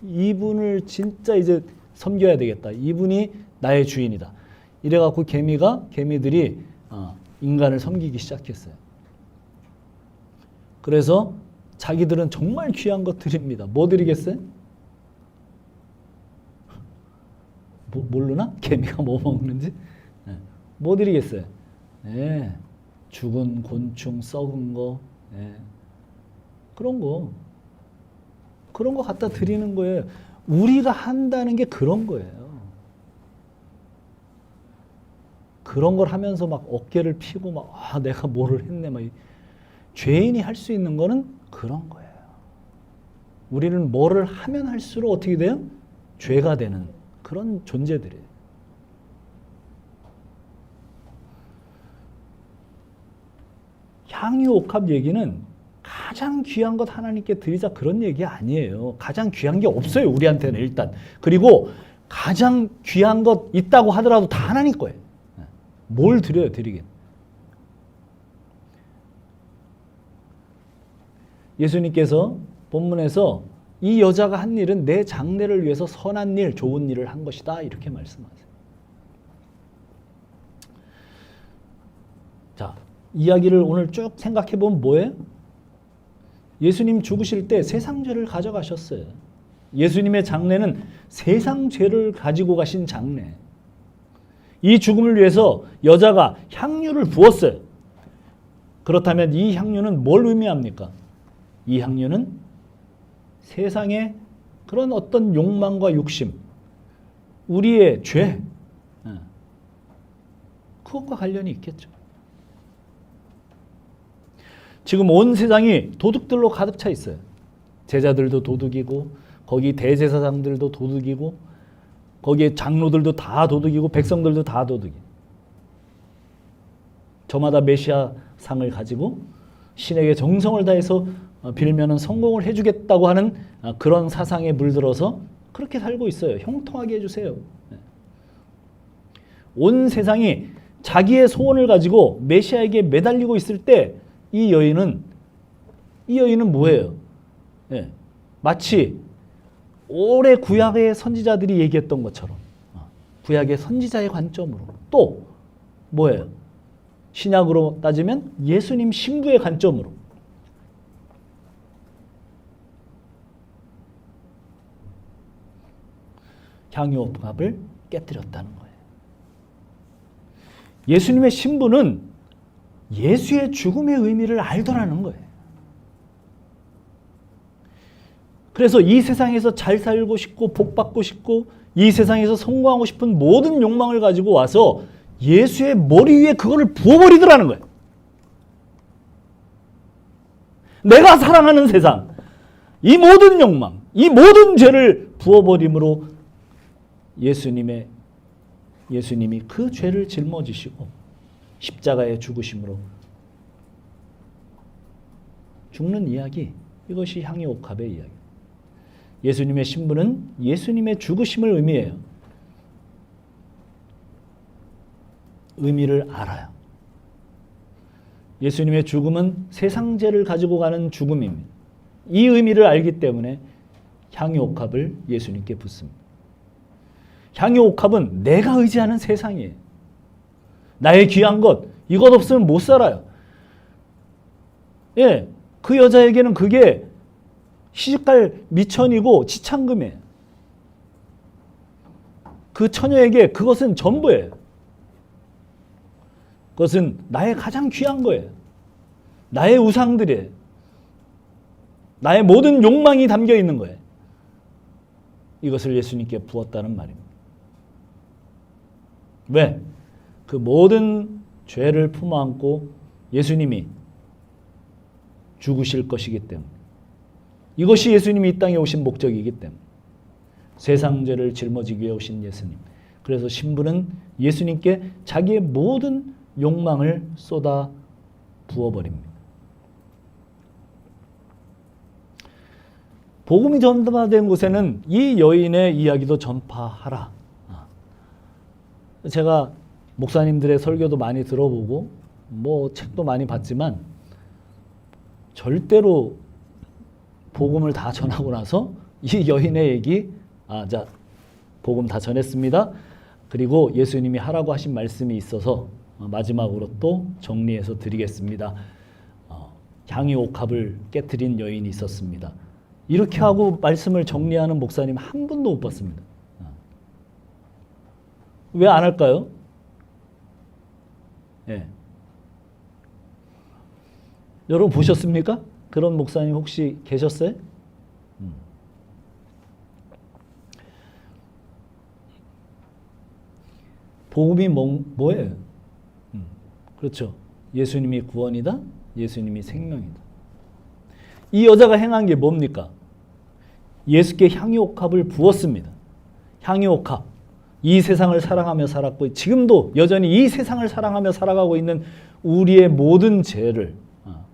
이분을 진짜 이제 섬겨야 되겠다. 이분이 나의 주인이다. 이래갖고 개미들이 인간을 섬기기 시작했어요. 그래서 자기들은 정말 귀한 것 드립니다. 뭐 드리겠어요? 모르나? 개미가 뭐 먹는지? 뭐 드리겠어요? 죽은 곤충, 썩은 거, 그런 거 갖다 드리는 거예요. 우리가 한다는 게 그런 거예요. 그런 걸 하면서 막 어깨를 피고 막 내가 뭐를 했네 막 죄인이 할 수 있는 거는 그런 거예요. 우리는 뭐를 하면 할수록 어떻게 돼요? 죄가 되는 그런 존재들이에요. 향유 옥합 얘기는 가장 귀한 것 하나님께 드리자 그런 얘기 아니에요. 가장 귀한 게 없어요. 우리한테는 일단. 그리고 가장 귀한 것 있다고 하더라도 다 하나님 거예요. 뭘 드려요, 드리긴. 예수님께서 본문에서 이 여자가 한 일은 내 장래를 위해서 선한 일, 좋은 일을 한 것이다. 이렇게 말씀하세요. 자, 이야기를 오늘 쭉 생각해 보면 뭐예요? 예수님 죽으실 때 세상 죄를 가져가셨어요. 예수님의 장례는 세상 죄를 가지고 가신 장례. 이 죽음을 위해서 여자가 향유를 부었어요. 그렇다면 이 향유는 뭘 의미합니까? 이 향유는 세상의 그런 어떤 욕망과 욕심, 우리의 죄, 그것과 관련이 있겠죠. 지금 온 세상이 도둑들로 가득 차 있어요. 제자들도 도둑이고, 거기 대제사장들도 도둑이고, 거기에 장로들도 다 도둑이고, 백성들도 다 도둑이에요. 저마다 메시아 상을 가지고 신에게 정성을 다해서 빌면은 성공을 해주겠다고 하는 그런 사상에 물들어서 그렇게 살고 있어요. 형통하게 해주세요. 온 세상이 자기의 소원을 가지고 메시아에게 매달리고 있을 때 이 여인은 뭐예요? 마치 오래 구약의 선지자들이 얘기했던 것처럼 구약의 선지자의 관점으로, 또 뭐예요? 신약으로 따지면 예수님 신부의 관점으로 향유옥합을 깨뜨렸다는 거예요. 예수님의 신부는 예수의 죽음의 의미를 알더라는 거예요. 그래서 이 세상에서 잘 살고 싶고 복 받고 싶고 이 세상에서 성공하고 싶은 모든 욕망을 가지고 와서 예수의 머리 위에 그거를 부어버리더라는 거예요. 내가 사랑하는 세상, 이 모든 욕망, 이 모든 죄를 부어버림으로 예수님이 그 죄를 짊어지시고 십자가의 죽으심으로 죽는 이야기, 이것이 향유옥합의 이야기. 예수님의 신부는 예수님의 죽으심을 의미해요. 의미를 알아요. 예수님의 죽음은 세상 죄를 가지고 가는 죽음입니다. 이 의미를 알기 때문에 향유옥합을 예수님께 붓습니다. 향유옥합은 내가 의지하는 세상이에요. 나의 귀한 것, 이것 없으면 못 살아요. 그 여자에게는 그게 시집갈 미천이고 지창금이에요. 그 처녀에게 그것은 전부예요. 그것은 나의 가장 귀한 거예요. 나의 우상들이에요. 나의 모든 욕망이 담겨 있는 거예요. 이것을 예수님께 부었다는 말입니다. 왜? 그 모든 죄를 품어안고 예수님이 죽으실 것이기 때문에, 이것이 예수님이 이 땅에 오신 목적이기 때문에, 세상 죄를 짊어지기 위해 오신 예수님. 그래서 신부는 예수님께 자기의 모든 욕망을 쏟아 부어버립니다. 복음이 전파된 곳에는 이 여인의 이야기도 전파하라. 제가 목사님들의 설교도 많이 들어보고 뭐 책도 많이 봤지만 절대로 복음을 다 전하고 나서 이 여인의 얘기, 자, 복음 다 전했습니다. 그리고 예수님이 하라고 하신 말씀이 있어서 마지막으로 또 정리해서 드리겠습니다. 향유옥합을 깨트린 여인이 있었습니다. 이렇게 하고 말씀을 정리하는 목사님 한 분도 못 봤습니다. 왜 안 할까요? 여러분 보셨습니까? 그런 목사님 혹시 계셨어요? 복음이 뭐예요? 그렇죠. 예수님이 구원이다. 예수님이 생명이다. 이 여자가 행한 게 뭡니까? 예수께 향유옥합을 부었습니다. 향유옥합. 이 세상을 사랑하며 살았고 지금도 여전히 이 세상을 사랑하며 살아가고 있는 우리의 모든 죄를,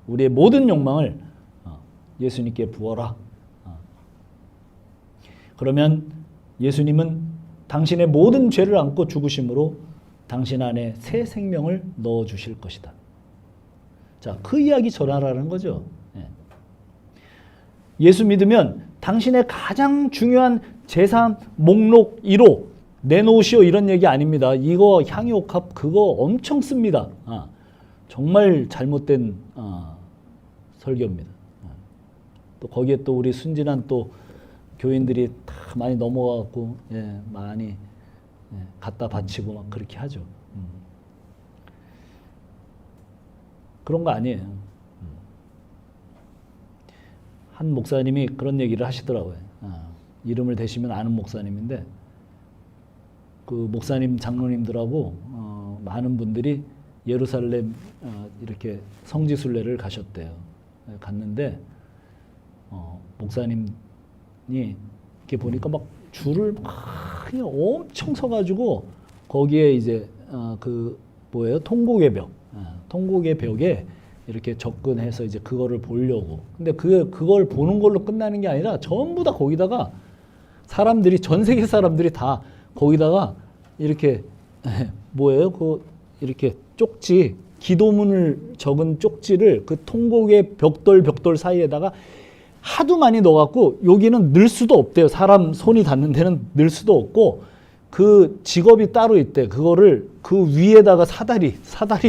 우리의 모든 욕망을 예수님께 부어라. 그러면 예수님은 당신의 모든 죄를 안고 죽으심으로 당신 안에 새 생명을 넣어주실 것이다. 자, 그 이야기 전하라는 거죠. 예수 믿으면 당신의 가장 중요한 재산 목록 1호 내놓으시오 이런 얘기 아닙니다. 이거 향유옥합 그거 엄청 씁니다. 정말 잘못된 설교입니다. 또 거기에 또 우리 순진한 또 교인들이 다 많이 넘어가고 많이 갖다 바치고 막 그렇게 하죠. 그런 거 아니에요. 한 목사님이 그런 얘기를 하시더라고요. 이름을 대시면 아는 목사님인데 그 목사님 장로님들하고 많은 분들이 예루살렘 이렇게 성지순례를 가셨대요. 갔는데 목사님이 이렇게 보니까 막 줄을 막 그냥 엄청 서가지고 거기에 이제 그 뭐예요? 통곡의 벽, 통곡의 벽에 이렇게 접근해서 이제 그거를 보려고. 근데 그걸 보는 걸로 끝나는 게 아니라 전부 다 거기다가 사람들이 전 세계 사람들이 다 거기다가 이렇게 뭐예요? 그 이렇게 쪽지 기도문을 적은 쪽지를 그 통곡의 벽돌 사이에다가 하도 많이 넣어갖고 여기는 넣을 수도 없대요. 사람 손이 닿는 데는 넣을 수도 없고 그 직업이 따로 있대. 그거를 그 위에다가 사다리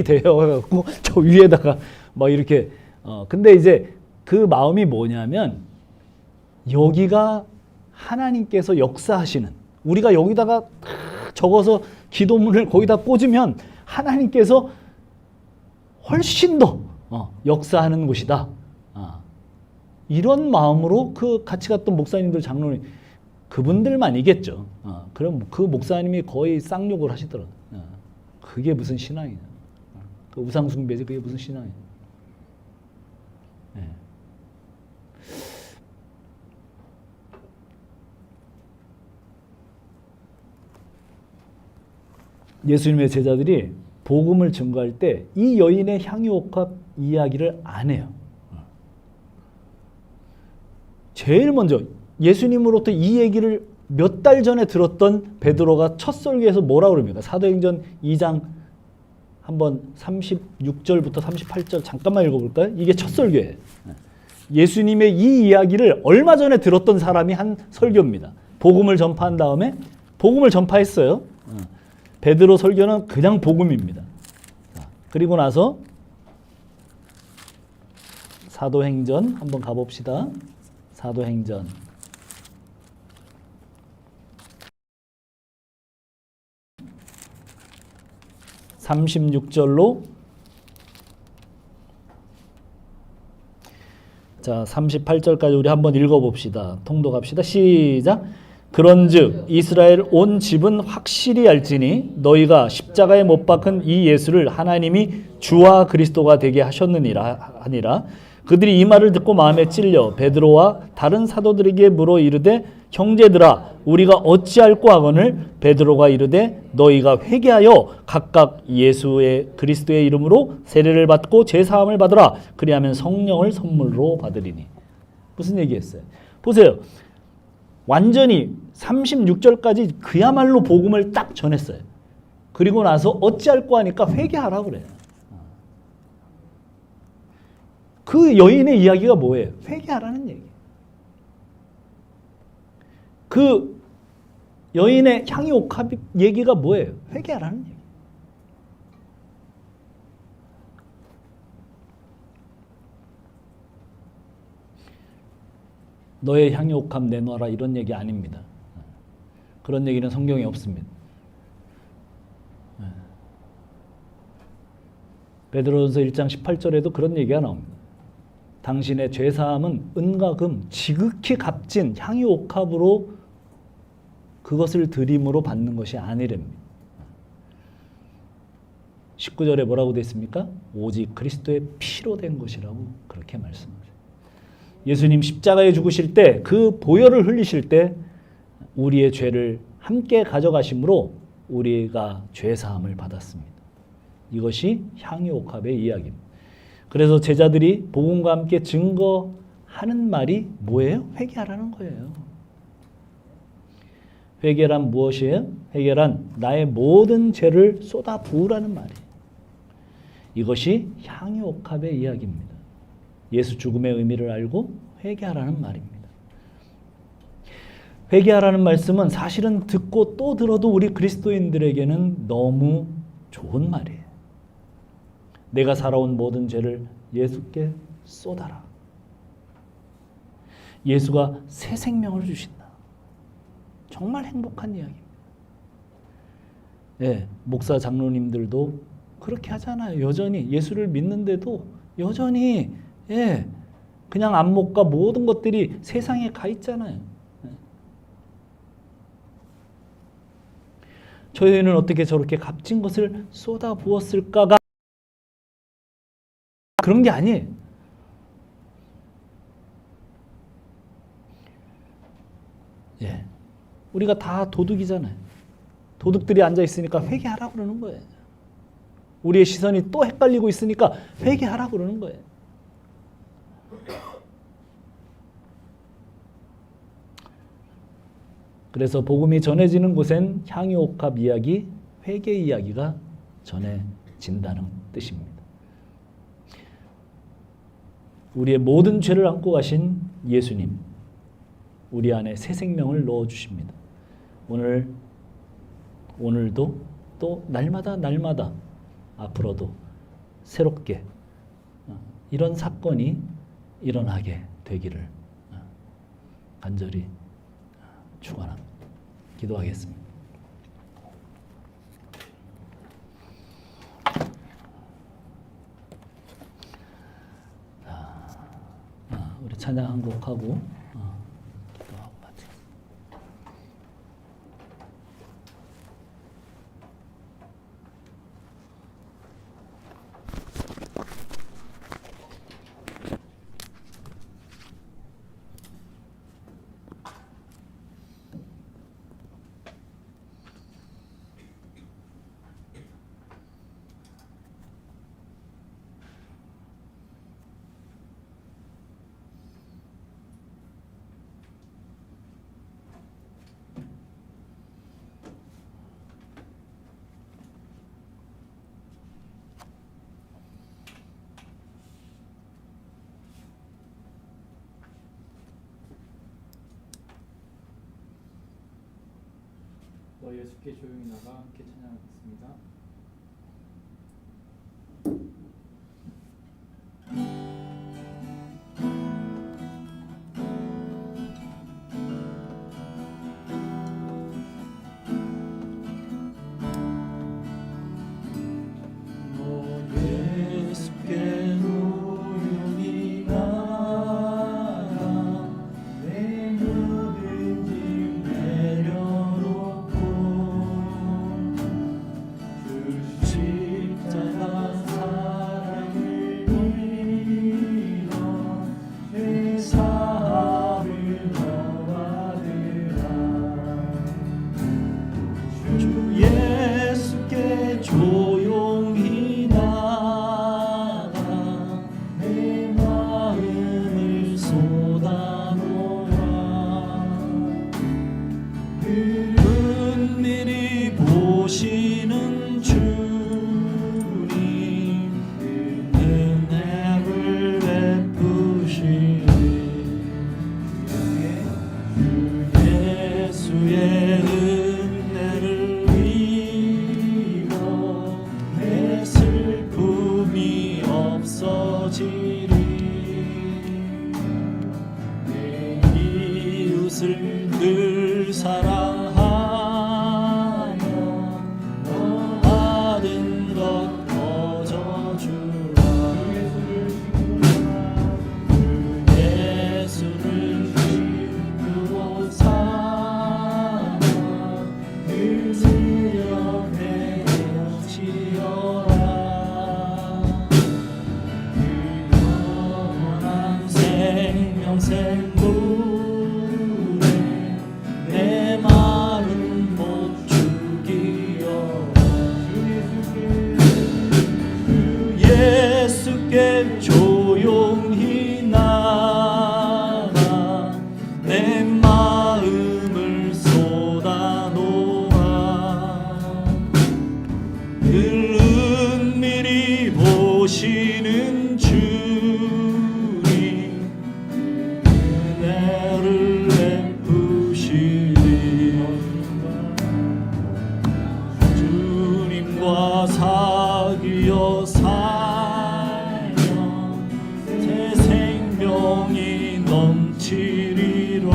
대여해갖고 저 위에다가 막 이렇게 근데 이제 그 마음이 뭐냐면 여기가 하나님께서 역사하시는 우리가 여기다가 적어서 기도문을 거기다 꽂으면 하나님께서 훨씬 더 역사하는 곳이다. 이런 마음으로 그 같이 갔던 목사님들 장로님 그분들만이겠죠. 그럼 그 목사님이 거의 쌍욕을 하시더라고요. 그게 무슨 신앙이냐. 그 우상숭배지 그게 무슨 신앙이냐. 예수님의 제자들이 복음을 증거할 때 이 여인의 향유옥합 이야기를 안 해요. 제일 먼저 예수님으로부터 이 얘기를 몇 달 전에 들었던 베드로가 첫 설교에서 뭐라고 그럽니까? 사도행전 2장 한번 36절부터 38절 잠깐만 읽어볼까요? 이게 첫 설교예요. 예수님의 이 이야기를 얼마 전에 들었던 사람이 한 설교입니다. 복음을 전파한 다음에 복음을 전파했어요. 베드로 설교는 그냥 복음입니다. 그리고 나서 사도행전 한번 가봅시다. 사도행전 36절로 자 38절까지 우리 한번 읽어봅시다. 통독합시다. 시작. 그런즉 이스라엘 온 집은 확실히 알지니 너희가 십자가에 못 박은 이 예수를 하나님이 주와 그리스도가 되게 하셨느니라 하니라. 그들이 이 말을 듣고 마음에 찔려 베드로와 다른 사도들에게 물어 이르되 형제들아 우리가 어찌할꼬 하거늘 베드로가 이르되 너희가 회개하여 각각 예수의 그리스도의 이름으로 세례를 받고 제사함을 받으라. 그리하면 성령을 선물로 받으리니. 무슨 얘기했어요? 보세요. 완전히 36절까지 그야말로 복음을 딱 전했어요. 그리고 나서 어찌할꼬 하니까 회개하라고 그래요. 그 여인의 이야기가 뭐예요? 회개하라는 얘기. 그 여인의 향유옥합 얘기가 뭐예요? 회개하라는 얘기. 너의 향유옥합 내놔라 이런 얘기 아닙니다. 그런 얘기는 성경에 없습니다. 베드로전서 1장 18절에도 그런 얘기가 나옵니다. 당신의 죄사함은 은과 금 지극히 값진 향유옥합으로 그것을 드림으로 받는 것이 아니랍니다. 19절에 뭐라고 되어 있습니까? 오직 그리스도의 피로 된 것이라고 그렇게 말씀하세요. 예수님 십자가에 죽으실 때 그 보혈을 흘리실 때 우리의 죄를 함께 가져가심으로 우리가 죄사함을 받았습니다. 이것이 향유옥합의 이야기입니다. 그래서 제자들이 복음과 함께 증거하는 말이 뭐예요? 회개하라는 거예요. 회개란 무엇이에요? 회개란 나의 모든 죄를 쏟아 부으라는 말이에요. 이것이 향유옥합의 이야기입니다. 예수 죽음의 의미를 알고 회개하라는 말입니다. 회개하라는 말씀은 사실은 듣고 또 들어도 우리 그리스도인들에게는 너무 좋은 말이에요. 내가 살아온 모든 죄를 예수께 쏟아라. 예수가 새 생명을 주신다. 정말 행복한 이야기입니다. 예, 목사 장로님들도 그렇게 하잖아요. 여전히 예수를 믿는데도 여전히 그냥 안목과 모든 것들이 세상에 가 있잖아요. 저희는 어떻게 저렇게 값진 것을 쏟아 부었을까가 그런 게 아니에요. 우리가 다 도둑이잖아요. 도둑들이 앉아 있으니까 회개하라고 그러는 거예요. 우리의 시선이 또 헷갈리고 있으니까 회개하라고 그러는 거예요. 그래서 복음이 전해지는 곳엔 향유옥합 이야기, 회개 이야기가 전해진다는 뜻입니다. 우리의 모든 죄를 안고 가신 예수님, 우리 안에 새 생명을 넣어주십니다. 오늘도 또 날마다 앞으로도 새롭게 이런 사건이 일어나게 되기를 간절히 축원합니다. 기도하겠습니다. 우리 찬양 한 곡 하고 기도하고 마치겠습니다. 예수께 조용히 나가 함께 찬양하겠습니다. 늘 사랑하며 너 받은 것 거저주라. 주 예수를 기쁘고 삼아 늘 수염에 지어라. 그 영원한 생명샘 예수께 조용히 나가 내 마음을 쏟아놓아. 늘 은밀히 보시는 주님 은혜를 베푸시. 사귀어 살면 새 생명이 넘치리라.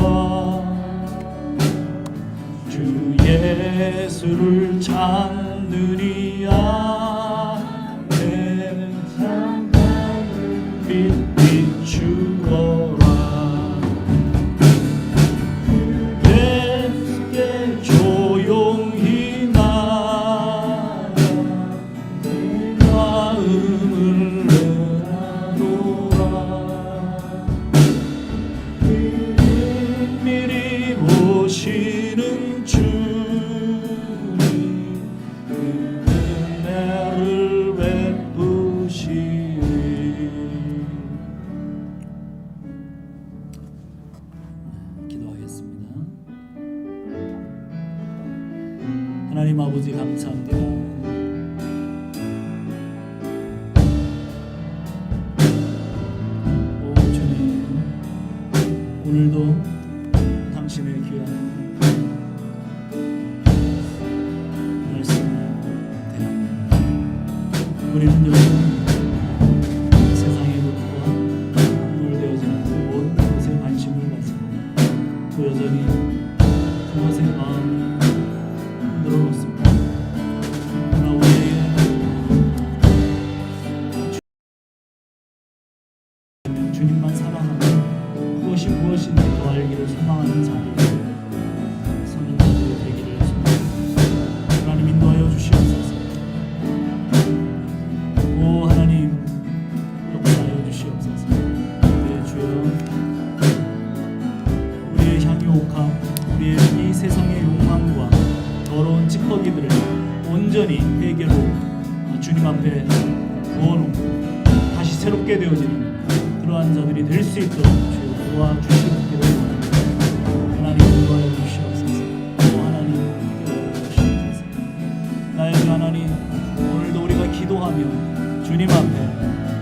주 예수를 찾느니 앞에 빛 비추어라. 예수께 조용히 나가 내 마음을 내놓아. 미리 보시는 주님 은혜를 베푸시리. 기도하겠습니다. 하나님 아버지 감사합니다. 오 주님, 오늘도 당신의 귀한 말씀을 대합니다. 우리는 여전히 세상의 것과 물되어지는 모든 것에 관심을 가집니다. 또 여전히 그것에 마음을 늘어놓습니다. 그러나 우리에게 주님만 사랑하고 그것이 무엇인지 더 알기를 소망하는 자들이 서는 자들이 되기를 소망합니다. 하나님 인도하여 주시옵소서. 오 하나님 역사하여 주시옵소서. 네 주여, 우리의 향유 옥합, 우리의 이 세상의 욕망과 더러운 찌꺼기들을 온전히 회개로 주님 앞에 부어놓고 다시 새롭게 되어지는 그러한 자들이 될 수 있도록 주여 도와주시기를 원합니다. 하나님 인도하여 주시옵소서. 또 하나님 인도하여 주시옵소서. 나의 하나님, 오늘도 우리가 기도하며 주님 앞에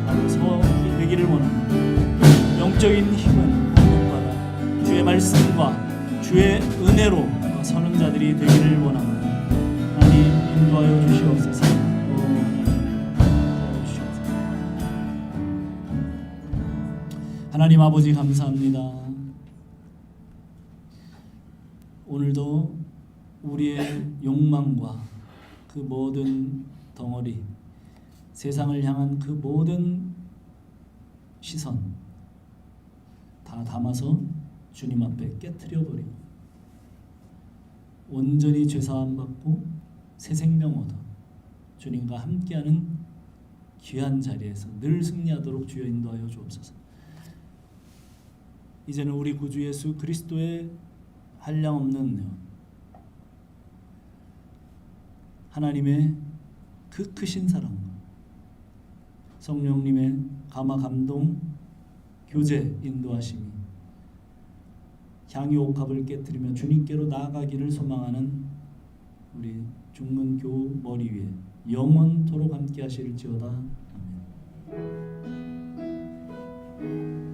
바로 서 되기를 원합니다. 영적인 힘은 공급받아 주의 말씀과 주의 은혜로 서는 자들이 되기를 원합니다. 하나님 인도하여 주시옵소서. 하나님 아버지 감사합니다. 오늘도 우리의 욕망과 그 모든 덩어리, 세상을 향한 그 모든 시선 다 담아서 주님 앞에 깨트려 버리고 온전히 죄사함 받고 새 생명 얻어 주님과 함께하는 귀한 자리에서 늘 승리하도록 주여 인도하여 주옵소서. 이제는 우리 구주 예수 그리스도의 한량없는 은혜와 하나님의 그 크신 사랑과 성령님의 감화 감동 교제 인도하심이 향유 옥합을 깨뜨리며 주님께로 나아가기를 소망하는 우리 중문교 머리 위에 영원토록 함께 하실지어다. 아멘.